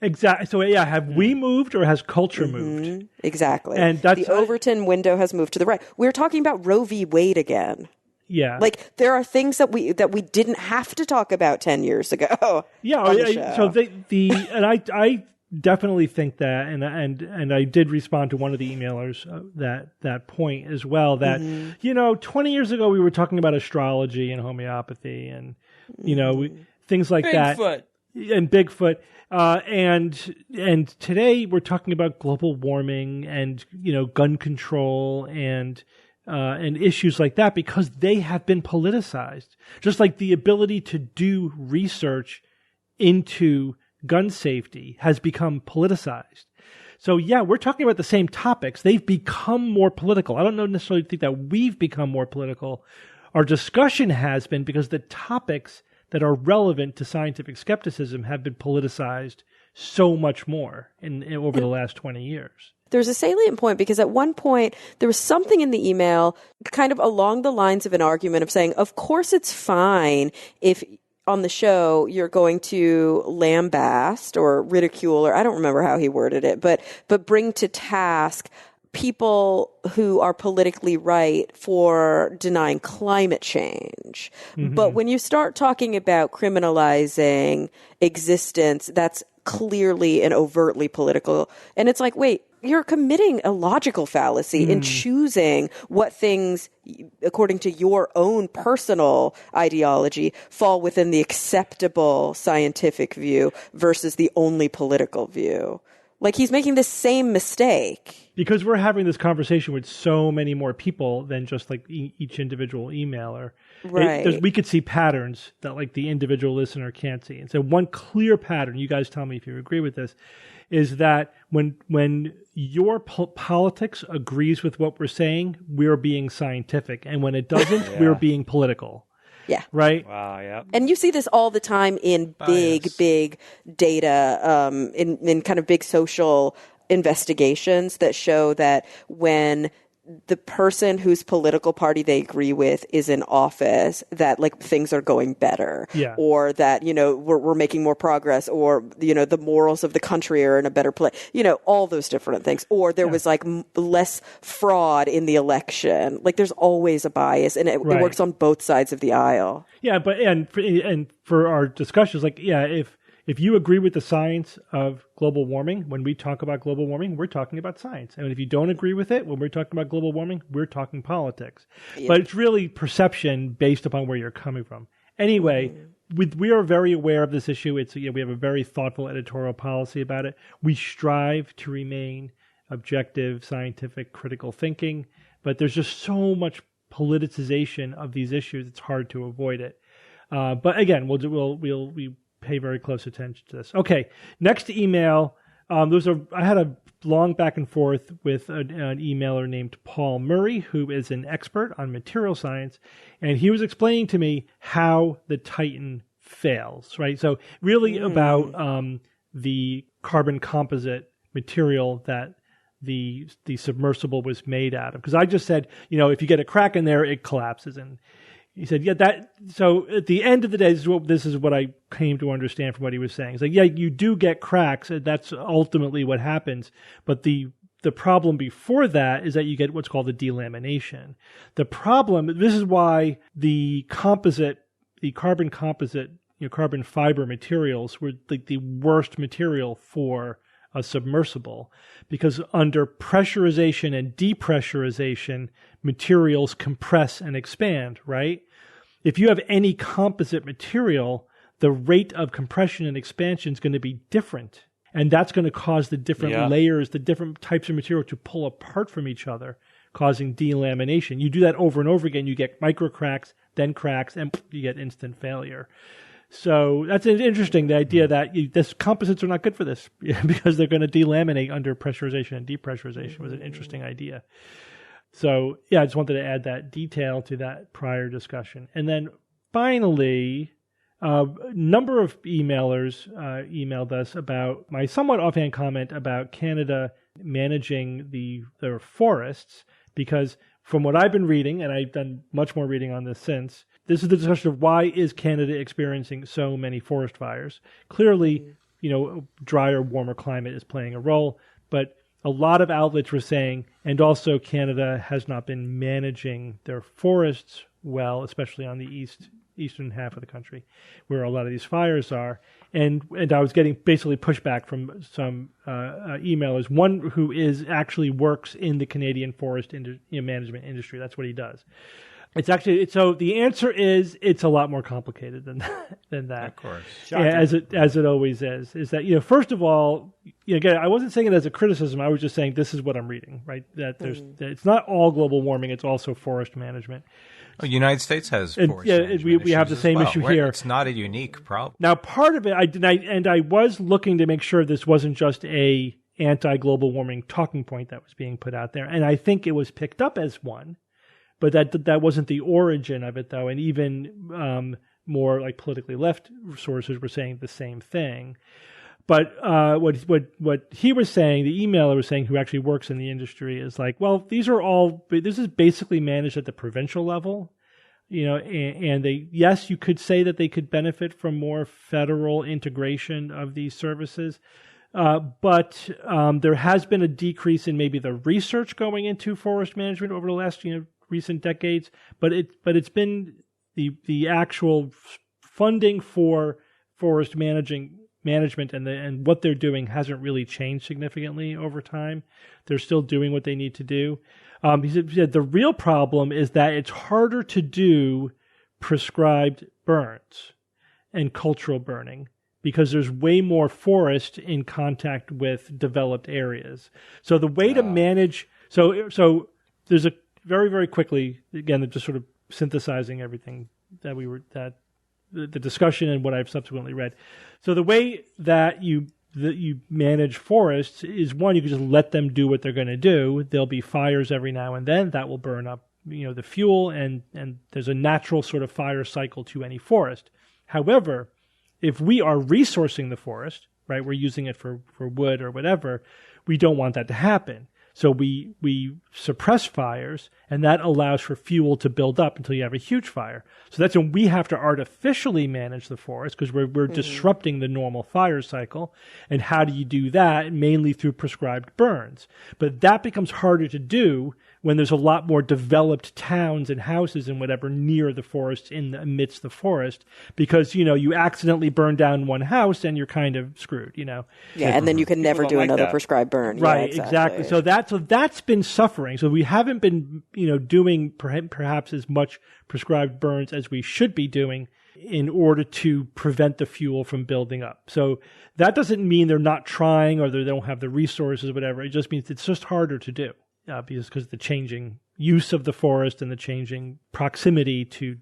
Exactly. So, have we moved or has culture moved? Exactly. And that's the Overton window has moved to the right. We're talking about Roe v. Wade again. Yeah. Like, there are things that we didn't have to talk about 10 years ago. Yeah. So I definitely think that, and I did respond to one of the emailers that point as well. That 20 years ago we were talking about astrology and homeopathy, and things like that, and Bigfoot, and today we're talking about global warming and gun control and issues like that, because they have been politicized. Just like the ability to do research into gun safety has become politicized. So yeah, we're talking about the same topics. They've become more political. I don't necessarily think that we've become more political. Our discussion has been, because the topics that are relevant to scientific skepticism have been politicized so much more over the last 20 years. There's a salient point, because at one point there was something in the email kind of along the lines of an argument of saying, of course it's fine if on the show you're going to lambaste or ridicule, or I don't remember how he worded it, but bring to task people who are politically right for denying climate change. Mm-hmm. But when you start talking about criminalizing existence, that's clearly and overtly political. And it's like, wait, you're committing a logical fallacy in choosing what things, according to your own personal ideology, fall within the acceptable scientific view versus the only political view. Like, he's making the same mistake. Because we're having this conversation with so many more people than just like each individual emailer. Right. We could see patterns that like the individual listener can't see. And so one clear pattern, you guys tell me if you agree with this, is that when your politics agrees with what we're saying, we're being scientific. And when it doesn't, we're being political. Yeah. Right? Wow, yeah. And you see this all the time in big data, in kind of big social investigations that show that when the person whose political party they agree with is in office, that like things are going better, or that, we're making more progress, or, the morals of the country are in a better place, all those different things. Or there was like less fraud in the election. Like, there's always a bias, and it works on both sides of the aisle. Yeah. But, and for our discussions, like, if you agree with the science of global warming, when we talk about global warming, we're talking about science. And if you don't agree with it, when we're talking about global warming, we're talking politics. Yeah. But it's really perception based upon where you're coming from. Anyway, we are very aware of this issue. We have a very thoughtful editorial policy about it. We strive to remain objective, scientific, critical thinking. But there's just so much politicization of these issues, it's hard to avoid it. But again, we pay very close attention to this. Okay, next email. I had a long back and forth with an emailer named Paul Murray, who is an expert on material science, and he was explaining to me how the Titan fails. Right, so really about the carbon composite material that the submersible was made out of. Because I just said, if you get a crack in there, it collapses. And he said, so at the end of the day, this is what I came to understand from what he was saying. He's like, you do get cracks, and that's ultimately what happens. But the problem before that is that you get what's called the delamination. The problem, this is why the carbon composite, carbon fiber materials were like the worst material for a submersible, because under pressurization and depressurization, materials compress and expand, right? If you have any composite material, the rate of compression and expansion is going to be different. And that's going to cause the different layers, the different types of material to pull apart from each other, causing delamination. You do that over and over again, you get micro cracks, then cracks, and you get instant failure. So that's interesting, the idea that composites are not good for this because they're going to delaminate under pressurization and depressurization was an interesting idea. So, I just wanted to add that detail to that prior discussion. And then finally, a number of emailers emailed us about my somewhat offhand comment about Canada managing their forests, because from what I've been reading, and I've done much more reading on this since, this is the discussion of why is Canada experiencing so many forest fires. Clearly, drier, warmer climate is playing a role, but a lot of outlets were saying, and also Canada has not been managing their forests well, especially on the east eastern half of the country, where a lot of these fires are. And I was getting basically pushback from some emailers. One who actually works in the Canadian forest management industry. That's what he does. It's actually so. The answer is it's a lot more complicated than that. Of course, as it always is. Is that first of all, again, I wasn't saying it as a criticism. I was just saying this is what I'm reading. Right, that that it's not all global warming. It's also forest management. The United States has forest management we have the same issue here. It's not a unique problem. Now, part of it, I was looking to make sure this wasn't just a anti-global warming talking point that was being put out there, and I think it was picked up as one. But that wasn't the origin of it, though, and even more like politically left sources were saying the same thing. But what he was saying, the emailer was saying, who actually works in the industry, is like, well, this is basically managed at the provincial level, and yes, you could say that they could benefit from more federal integration of these services. But there has been a decrease in maybe the research going into forest management over the last recent decades, but it's been the actual funding for forest management and what they're doing hasn't really changed significantly over time. They're still doing what they need to do. He said the real problem is that it's harder to do prescribed burns and cultural burning because there's way more forest in contact with developed areas. So the way to manage so there's a very, very quickly, again, just sort of synthesizing everything that the discussion and what I've subsequently read. So the way that you manage forests is, one, you can just let them do what they're going to do. There'll be fires every now and then that will burn up, the fuel, and there's a natural sort of fire cycle to any forest. However, if we are resourcing the forest, right, we're using it for wood or whatever, we don't want that to happen. So we suppress fires, and that allows for fuel to build up until you have a huge fire. So that's when we have to artificially manage the forest because we're disrupting the normal fire cycle. And how do you do that? Mainly through prescribed burns. But that becomes harder to do when there's a lot more developed towns and houses and whatever near the forest, amidst the forest, because, you accidentally burn down one house and you're kind of screwed, Yeah, and then you can never do another prescribed burn. Right, yeah, exactly. So that's been suffering. So we haven't been, doing perhaps as much prescribed burns as we should be doing in order to prevent the fuel from building up. So that doesn't mean they're not trying or they don't have the resources, whatever. It just means it's just harder to do. Because the changing use of the forest and the changing proximity to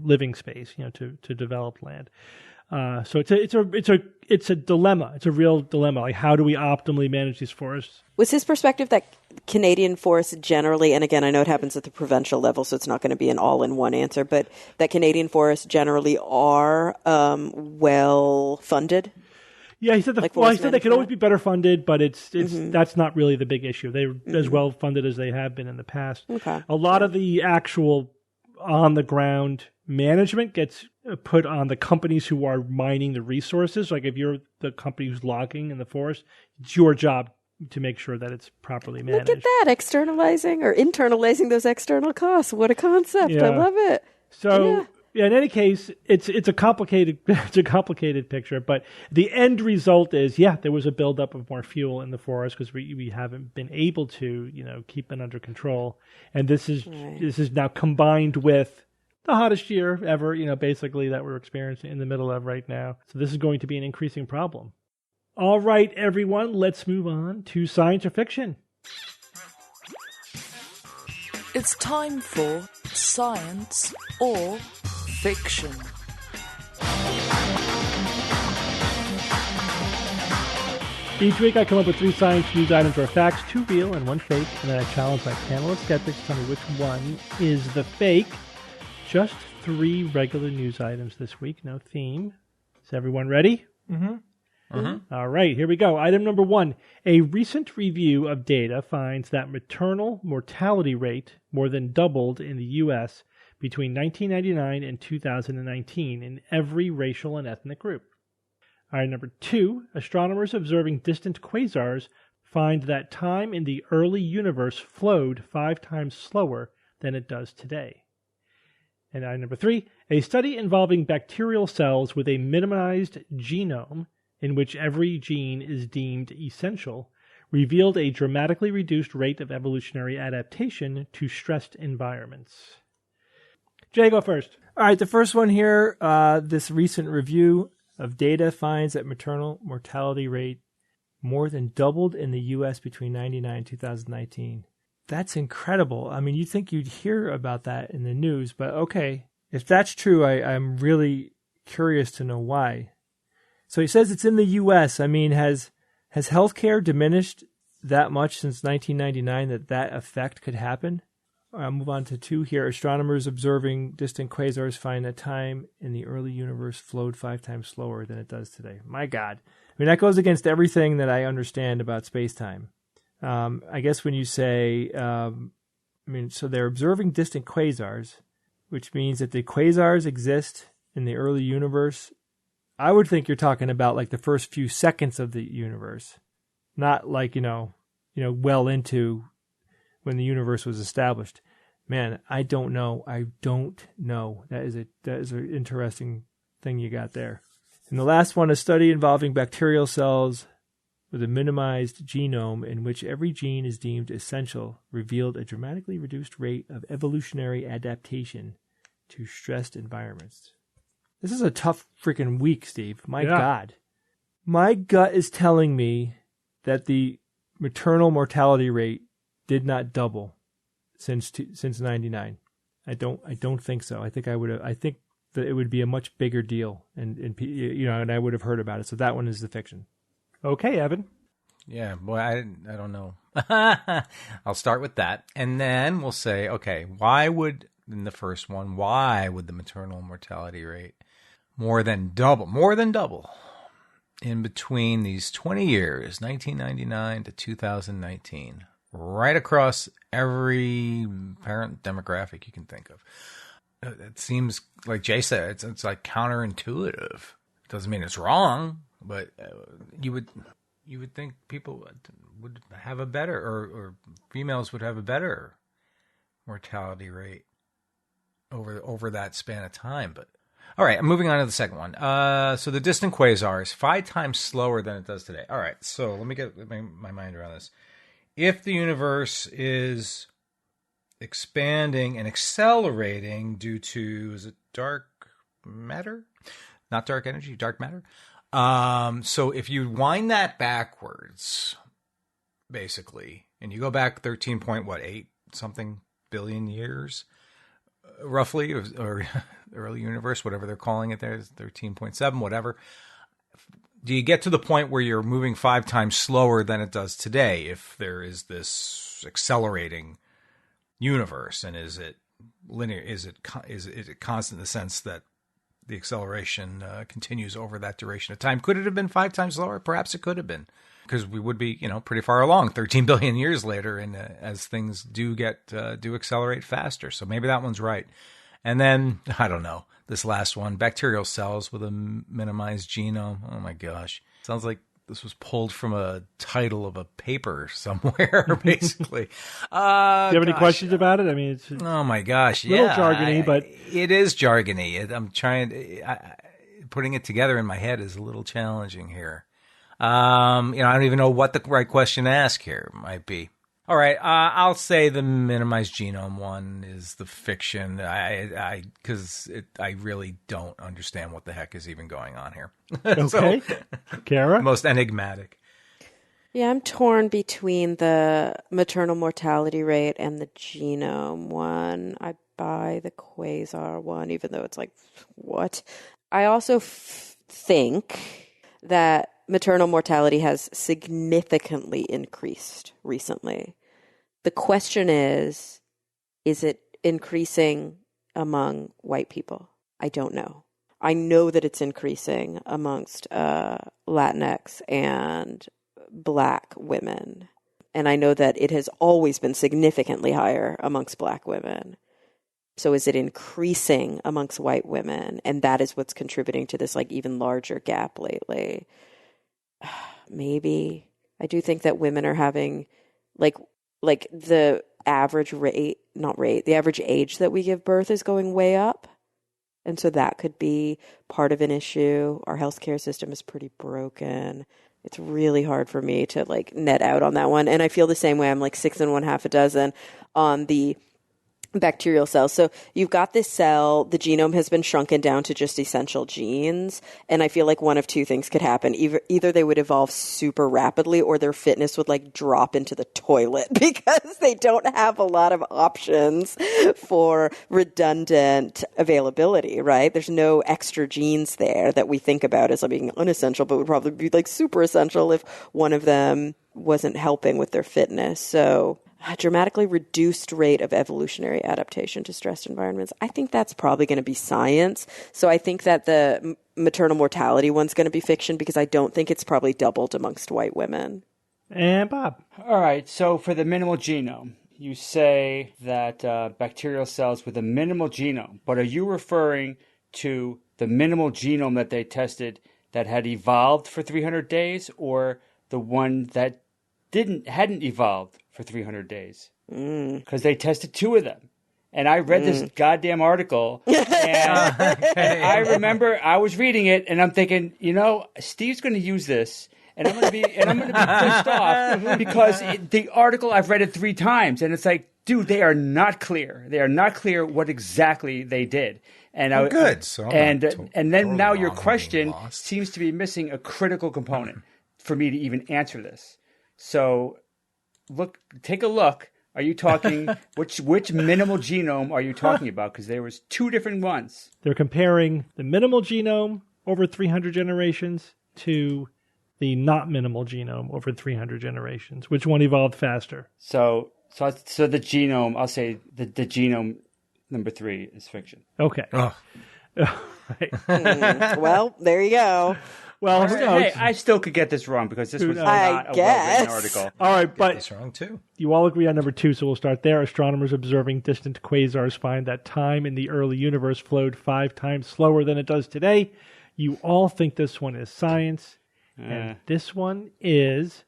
living space, to developed land. So it's a dilemma. It's a real dilemma. Like, how do we optimally manage these forests? Was his perspective that Canadian forests generally, and again, I know it happens at the provincial level, so it's not going to be an all-in-one answer, but that Canadian forests generally are well funded? Yeah, he said they could always be better funded, but it's that's not really the big issue. They're as well funded as they have been in the past. Okay. A lot of the actual on the ground management gets put on the companies who are mining the resources. Like if you're the company who's logging in the forest, it's your job to make sure that it's properly managed. Look at that, externalizing or internalizing those external costs. What a concept. Yeah. I love it. So yeah, in any case, it's a complicated picture, but the end result is, there was a buildup of more fuel in the forest because we haven't been able to, keep it under control. And this is now combined with the hottest year ever, basically that we're experiencing in the middle of right now. So this is going to be an increasing problem. All right, everyone, let's move on to science or fiction. It's time for science or fiction. Each week I come up with 3 science news items or facts, 2 real and 1 fake, and then I challenge my panel of skeptics to tell me which one is the fake. Just 3 regular news items this week, no theme. Is everyone ready? Mm-hmm. Mm-hmm. All right, here we go. Item number 1. A recent review of data finds that maternal mortality rate more than doubled in the U.S. between 1999 and 2019 in every racial and ethnic group. All right, number 2. Astronomers observing distant quasars find that time in the early universe flowed 5 times slower than it does today. And number 3, a study involving bacterial cells with a minimized genome in which every gene is deemed essential revealed a dramatically reduced rate of evolutionary adaptation to stressed environments. Jay, go first. All right, the first one here, this recent review of data finds that maternal mortality rate more than doubled in the U.S. between 1999 and 2019. That's incredible. I mean, you'd think you'd hear about that in the news, but okay. If that's true, I'm really curious to know why. So he says it's in the U.S. I mean, has healthcare diminished that much since 1999 that effect could happen? I'll move on to 2 here. Astronomers observing distant quasars find that time in the early universe flowed 5 times slower than it does today. My God. I mean, that goes against everything that I understand about space-time. I guess when you say, so they're observing distant quasars, which means that the quasars exist in the early universe. I would think you're talking about like the first few seconds of the universe, not like, well into when the universe was established. Man, I don't know. That is an interesting thing you got there. And the last one, a study involving bacterial cells with a minimized genome in which every gene is deemed essential revealed a dramatically reduced rate of evolutionary adaptation to stressed environments. This is a tough freaking week, Steve. My God. My gut is telling me that the maternal mortality rate did not double since 99. I don't think so. I think that it would be a much bigger deal, and I would have heard about it. So that one is the fiction. Okay, Evan. Yeah, boy, I don't know. I'll start with that, and then we'll say, okay, why would the maternal mortality rate more than double in between these 20 years, 1999 to 2019, right across every parent demographic you can think of? It seems, like Jay said, it's like counterintuitive. It doesn't mean it's wrong, but you would think people would have a better, or females would have a better mortality rate over that span of time. But all right, I'm moving on to the second one. So the distant quasars, 5 times slower than it does today. All right, so let me get my mind around this. If the universe is expanding and accelerating due to, is it dark matter? Not dark energy, dark matter. So if you wind that backwards, basically, and you go back 13.8 something billion years, roughly, or early universe, whatever they're calling it there, 13.7, whatever. Do you get to the point where you're moving 5 times slower than it does today if there is this accelerating universe? And is it linear? Is it constant in the sense that the acceleration continues over that duration of time? Could it have been 5 times slower? Perhaps it could have been, because we would be, pretty far along 13 billion years later, and as things do accelerate faster. So maybe that one's right. And then, I don't know, this last one, bacterial cells with a minimized genome. Oh my gosh. Sounds like this was pulled from a title of a paper somewhere, basically. Do you have any questions about it? I mean, it's oh my gosh, a little jargony, but it is jargony. I'm trying putting it together in my head is a little challenging here. I don't even know what the right question to ask here might be. All right, I'll say the minimized genome one is the fiction. Because I really don't understand what the heck is even going on here. Okay, Kara? Most enigmatic. Yeah, I'm torn between the maternal mortality rate and the genome one. I buy the quasar one, even though it's like, what? I also think that maternal mortality has significantly increased recently. The question is it increasing among white people? I don't know. I know that it's increasing amongst Latinx and Black women. And I know that it has always been significantly higher amongst Black women. So is it increasing amongst white women? And that is what's contributing to this like even larger gap lately. Maybe. I do think that women are having like the average the average age that we give birth is going way up. And so that could be part of an issue. Our healthcare system is pretty broken. It's really hard for me to like net out on that one. And I feel the same way. I'm like 6 1/2 dozen on the bacterial cells. So you've got this cell, the genome has been shrunken down to just essential genes. And I feel like one of two things could happen. Either they would evolve super rapidly or their fitness would like drop into the toilet because they don't have a lot of options for redundant availability, right? There's no extra genes there that we think about as like being unessential, but would probably be like super essential if one of them wasn't helping with their fitness. So a dramatically reduced rate of evolutionary adaptation to stressed environments. I think that's probably going to be science. So I think that the maternal mortality one's going to be fiction because I don't think it's probably doubled amongst white women. And Bob. All right. So for the minimal genome, you say that bacterial cells with a minimal genome, but are you referring to the minimal genome that they tested that had evolved for 300 days or the one that hadn't evolved for 300 days? Because they tested 2 of them. And I read this goddamn article, and I remember I was reading it, and I'm thinking, Steve's going to use this, and I'm going to be pissed off because the article I've read it 3 times, and it's like, dude, they are not clear. They are not clear what exactly they did. And good. So and then now your question seems to be missing a critical component for me to even answer this. So, take a look. Are you talking which minimal genome are you talking about? Because there was 2 different ones. They're comparing the minimal genome over 300 generations to the not minimal genome over 300 generations. Which one evolved faster? So the genome, I'll say the genome number 3 is fiction. Okay. Oh. Right. Well, there you go. Well, who knows? Hey, I still could get this wrong because this was not I a guess. well-written article. All right, but It's wrong too. you all agree on number 2, so we'll start there. Astronomers observing distant quasars find that time in the early universe flowed 5 times slower than it does today. You all think this one is science, and this one is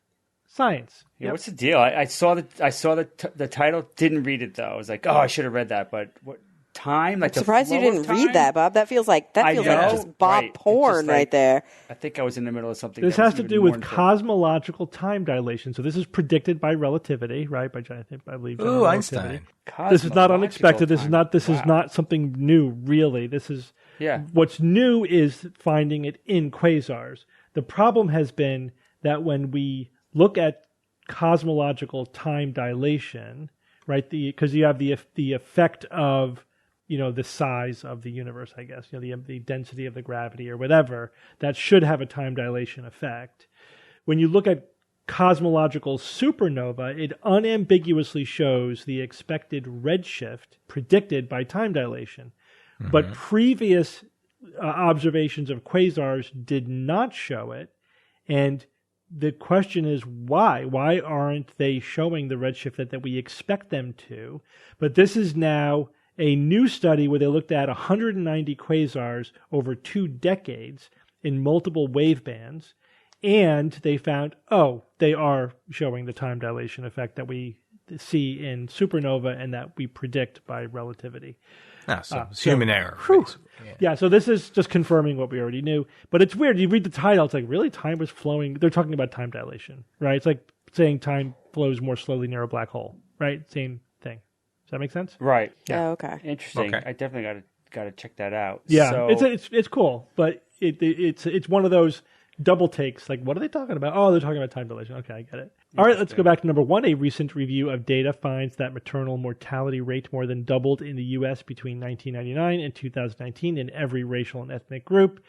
science. Yeah, what's the deal? I saw the title, didn't read it though. I was like, oh, I should have read that, but what? Time? Like I'm surprised you didn't read that, Bob. That feels like just Bob porn right there. I think I was in the middle of something. This has to do with cosmological time dilation. So this is predicted by relativity, right? By I believe. Ooh, Einstein. Einstein. This is not unexpected. This is not something new, really. This is what's new is finding it in quasars. The problem has been that when we look at cosmological time dilation, right? Because you have the effect of the size of the universe, I guess, the density of the gravity or whatever, that should have a time dilation effect. When you look at cosmological supernova, it unambiguously shows the expected redshift predicted by time dilation. Mm-hmm. But previous observations of quasars did not show it. And the question is why? Why aren't they showing the redshift that we expect them to? But this is now a new study where they looked at 190 quasars over 2 decades in multiple wave bands, and they found, they are showing the time dilation effect that we see in supernova and that we predict by relativity. So it's human error. Yeah, so this is just confirming what we already knew. But it's weird. You read the title, it's like, really? Time was flowing? They're talking about time dilation, right? It's like saying time flows more slowly near a black hole, right? Same thing. Does that make sense? Right. Yeah. Oh, okay. Interesting. Okay. I definitely got to check that out. Yeah, So, it's cool, but it's one of those double takes. Like, what are they talking about? Oh, they're talking about time dilation. Okay, I get it. All right, let's go back to number 1. A recent review of data finds that maternal mortality rate more than doubled in the U.S. between 1999 and 2019 in every racial and ethnic group.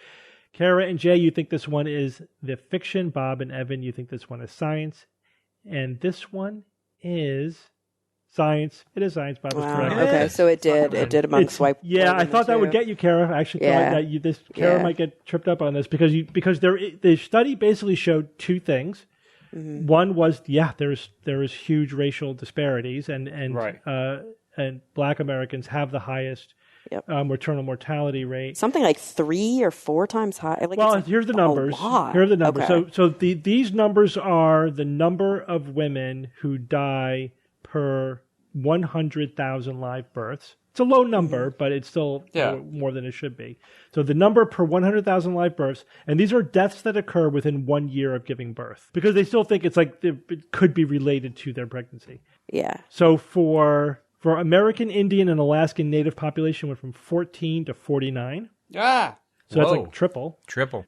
Kara and Jay, you think this one is the fiction. Bob and Evan, you think this one is science. And this one is science. It is science. Bob is correct. Okay, so it did amongst white. Yeah, I thought that would get you, Kara. I actually thought that Kara might get tripped up on this because the study basically showed 2 things. Mm-hmm. One was there is huge racial disparities and Black Americans have the highest maternal mortality rate. Something like 3 or 4 times high. Here's the numbers. Here are the numbers. Okay. These numbers are the number of women who die per 100,000 live births. It's a low number, but it's still more than it should be. So the number per 100,000 live births, and these are deaths that occur within 1 year of giving birth, because they still think it's like it could be related to their pregnancy. Yeah. So for American Indian and Alaskan Native population went from 14 to 49. Ah! So that's like triple.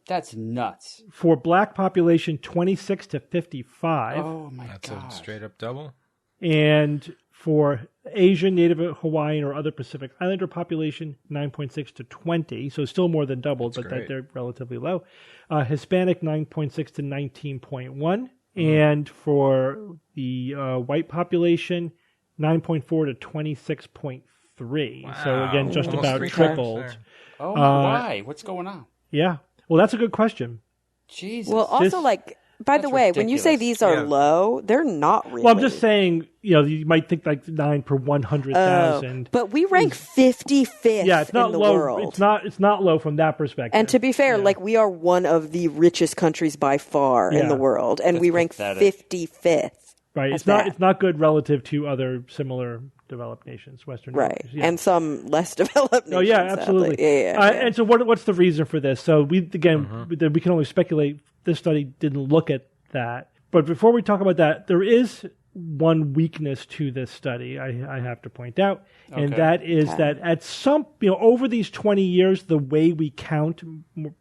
That's nuts. For black population, 26 to 55. Oh, my God. That's a straight up double. And for Asian, Native Hawaiian, or other Pacific Islander population, 9.6 to 20. So still more than double, but they're relatively low. Hispanic, 9.6 to 19.1. And for the white population, 9.4 to 26.3. Wow. So again, just almost about tripled. Oh, why? What's going on? Yeah. Well, that's a good question. Jesus. Well, also, by the way, when you say these are low, they're not really. Well, I'm just saying, you might think like 9 per 100,000. But we rank 55th it's not in the low. world. It's not low from that perspective. And to be fair, we are one of the richest countries by far in the world, and we rank 55th. Right. It's not good relative to other similar developed nations, Western nations. Yeah. And some less developed nations. Oh, yeah, absolutely. Yeah. And so what's the reason for this? So we can only speculate. This study didn't look at that. But before we talk about that, there is one weakness to this study I have to point out, and that is that at some, over these 20 years, the way we count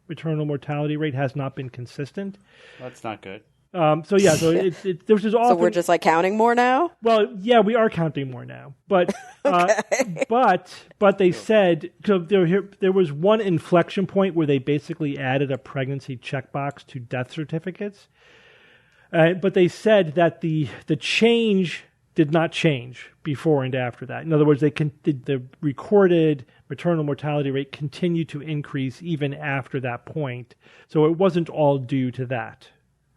maternal mortality rate has not been consistent. That's not good. So there's just often, so we're just counting more now? Well, yeah, we are counting more now, but but they said, so there was one inflection point where they basically added a pregnancy checkbox to death certificates, but they said that the change did not change before and after that. In other words, the recorded maternal mortality rate continued to increase even after that point. So it wasn't all due to that.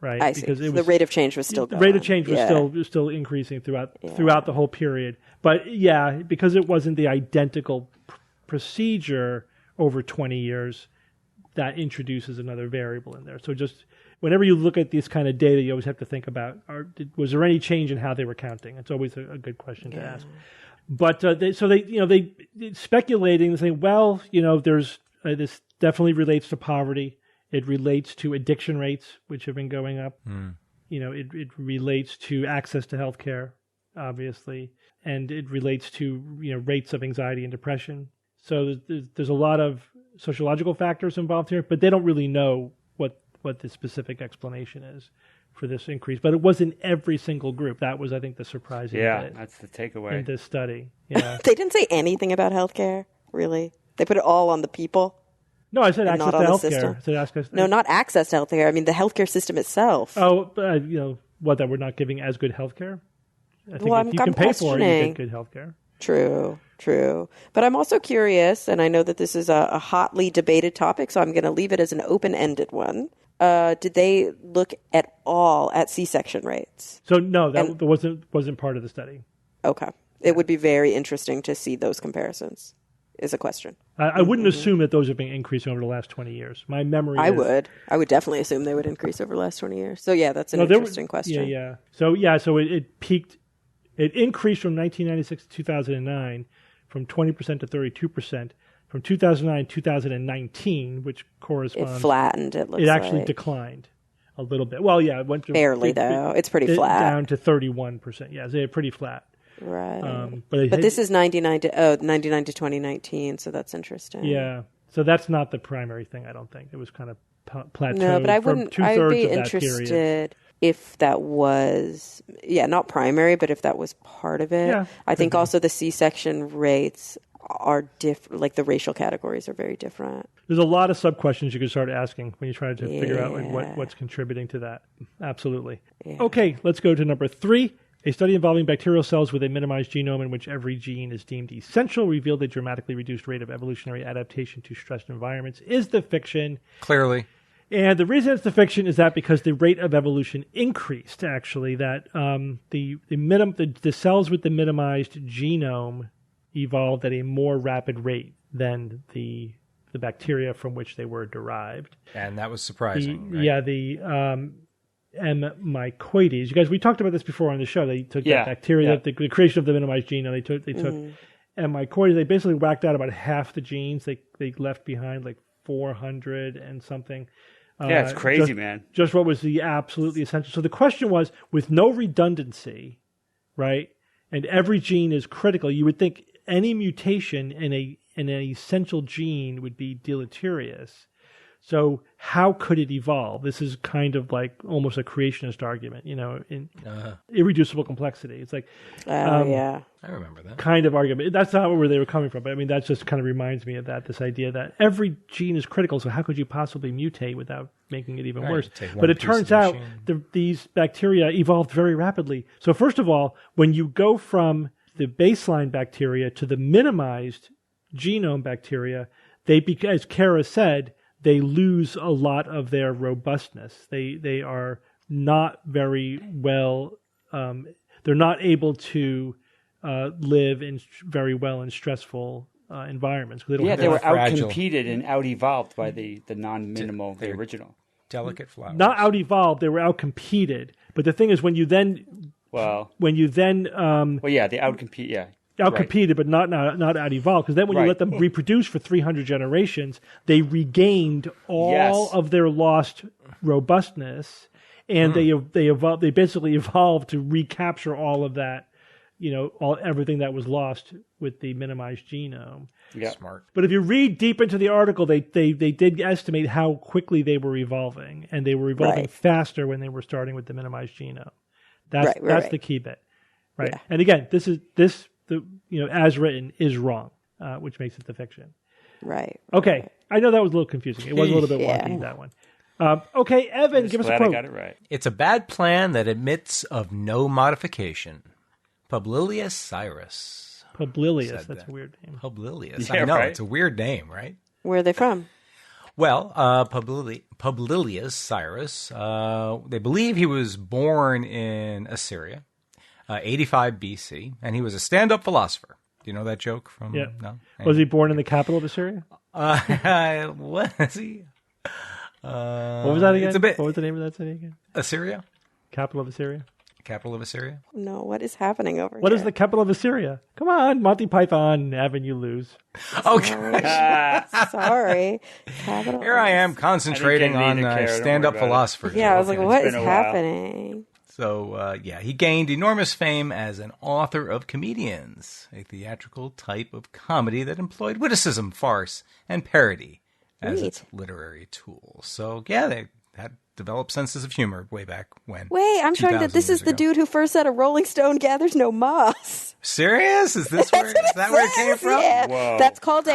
Right, I see. Because the rate of change was still going. The rate of change was still increasing throughout the whole period. But because it wasn't the identical procedure over 20 years, that introduces another variable in there. So just whenever you look at this kind of data, you always have to think about: was there any change in how they were counting? It's always a good question to ask. But they speculating and saying, well, there's this definitely relates to poverty. It relates to addiction rates, which have been going up. It relates to access to healthcare, obviously, and it relates to rates of anxiety and depression. So there's a lot of sociological factors involved here, but they don't really know what the specific explanation is for this increase. But it was in every single group. That was, I think, the surprising bit. That's the takeaway in this study. Yeah, they didn't say anything about healthcare. Really, they put it all on the people. No, I said access to healthcare. No, not access to healthcare. I mean the healthcare system itself. Oh, that we're not giving as good healthcare. I think if you can pay for it, you get good healthcare. True. But I'm also curious, and I know that this is a hotly debated topic, so I'm going to leave it as an open-ended one. Did they look at all at C-section rates? So no, that wasn't part of the study. Okay, it would be very interesting to see those comparisons. Is a question. I wouldn't assume that those have been increasing over the last 20 years. My memory I would definitely assume they would increase over the last 20 years. So that's an interesting question. Yeah. So it peaked, it increased from 1996 to 2009 from 20% to 32%. From 2009 to 2019, which corresponds... It flattened, it looks like. It actually declined a little bit. Well, it went to... Barely, though. It's pretty flat. Down to 31%. Yeah, they're pretty flat. Right. But this is 99 to 2019, so that's interesting. Yeah. So that's not the primary thing, I don't think. It was kind of plateaued. No, but I'd be interested if that was, not primary, but if that was part of it. Yeah, I think also the C-section rates are different, like the racial categories are very different. There's a lot of sub-questions you can start asking when you try to figure out what's contributing to that. Absolutely. Yeah. Okay, let's go to number 3. A study involving bacterial cells with a minimized genome in which every gene is deemed essential revealed a dramatically reduced rate of evolutionary adaptation to stressed environments. Is the fiction. Clearly. And the reason it's the fiction is that because the rate of evolution increased, actually, that the cells with the minimized genome evolved at a more rapid rate than the bacteria from which they were derived. And that was surprising. Right? mycoides. You guys, we talked about this before on the show. They took that bacteria, the creation of the minimized genome. They took mycoides. They basically whacked out about half the genes. They left behind like 400 and something. Yeah, it's crazy, man. Just what was the absolutely essential. So the question was, with no redundancy, right, and every gene is critical, you would think any mutation in an essential gene would be deleterious. So how could it evolve? This is kind of like almost a creationist argument, in irreducible complexity. It's like, I remember that kind of argument. That's not where they were coming from, but I mean, that just kind of reminds me of this idea that every gene is critical. So how could you possibly mutate without making it even worse? But it turns out these bacteria evolved very rapidly. So first of all, when you go from the baseline bacteria to the minimized genome bacteria, as Kara said, they lose a lot of their robustness. They are not very well. They're not able to live very well in stressful environments. They were outcompeted and out-evolved by the non-minimal, the original. Delicate flowers. Not out-evolved. They were outcompeted. But the thing is, they outcompete. Outcompeted, but not out-evolved. Because then when you let them reproduce for 300 generations, they regained all of their lost robustness, and they basically evolved to recapture all of that, everything that was lost with the minimized genome. Yeah. Smart. But if you read deep into the article, they did estimate how quickly they were evolving, and they were evolving faster when they were starting with the minimized genome. That's the key bit, right? Yeah. And again, this as written is wrong, which makes it the fiction. Right. Okay. Right. I know that was a little confusing. It was a little bit wonky, that one. Okay, Evan, give us a quote. I got it right. It's a bad plan that admits of no modification. Publilius Cyrus. Publilius, that's a weird name. Publilius. Yeah, I know, right? it's a weird name, right? Where are they from? Well, Publilius Cyrus, they believe he was born in Assyria, 85 BC, and he was a stand-up philosopher. Do you know that joke from? Yeah. No? Was he born in the capital of Assyria? What is he? What was that again? What was the name of that city again? Assyria? Capital of Assyria? Capital of Assyria? No, what is happening over here? What is the capital of Assyria? Come on, Monty Python, Evan, you lose. Okay. Sorry. Capital. Here I am concentrating on stand-up philosopher. Yeah, I was like, what is happening? So, he gained enormous fame as an author of Comedians, a theatrical type of comedy that employed witticism, farce, and parody as its literary tool. So, they had developed senses of humor way back when. Wait, I'm showing that this is the dude who first said a Rolling Stone gathers no moss. Serious? Is that where it came from? Yeah. Whoa. That's called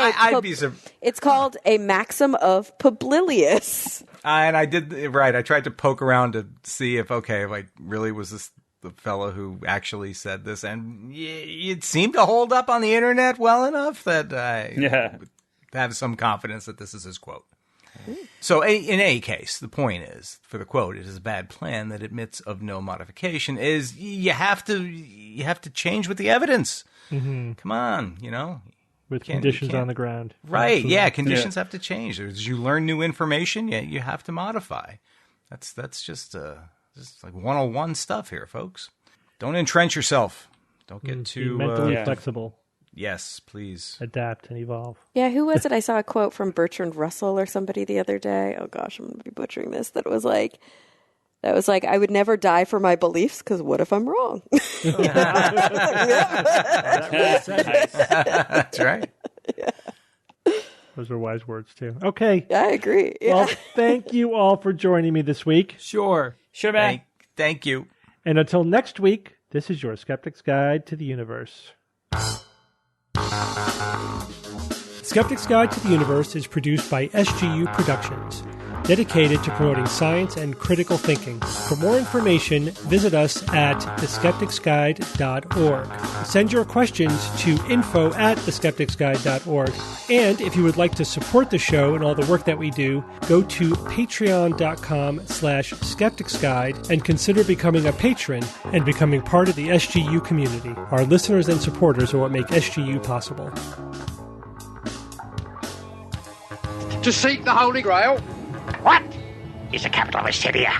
It's called a maxim of Publilius. And I did right. I tried to poke around to see if really was this the fellow who actually said this, and it seemed to hold up on the internet well enough that I have some confidence that this is his quote. So in any case, the point is, for the quote, it is a bad plan that admits of no modification, is you have to change with the evidence. Mm-hmm. Come on, With conditions on the ground. Right, Absolutely. Conditions have to change. As you learn new information, you have to modify. That's just like 101 stuff here, folks. Don't entrench yourself. Don't get too... Be mentally flexible. Yes, please. Adapt and evolve. Yeah, who was it? I saw a quote from Bertrand Russell or somebody the other day. Oh gosh, I'm going to be butchering this. That was like, I would never die for my beliefs because what if I'm wrong? That's right. Yeah. Those are wise words too. Okay. I agree. Yeah. Well, thank you all for joining me this week. Sure, man. Thank you. And until next week, this is your Skeptic's Guide to the Universe. Skeptic's Guide to the Universe is produced by SGU Productions, dedicated to promoting science and critical thinking. For more information, visit us at theskepticsguide.org. Send your questions to info@theskepticsguide.org. And if you would like to support the show and all the work that we do, go to patreon.com/skepticsguide and consider becoming a patron and becoming part of the SGU community. Our listeners and supporters are what make SGU possible. To seek the Holy Grail. What is the capital of Assyria?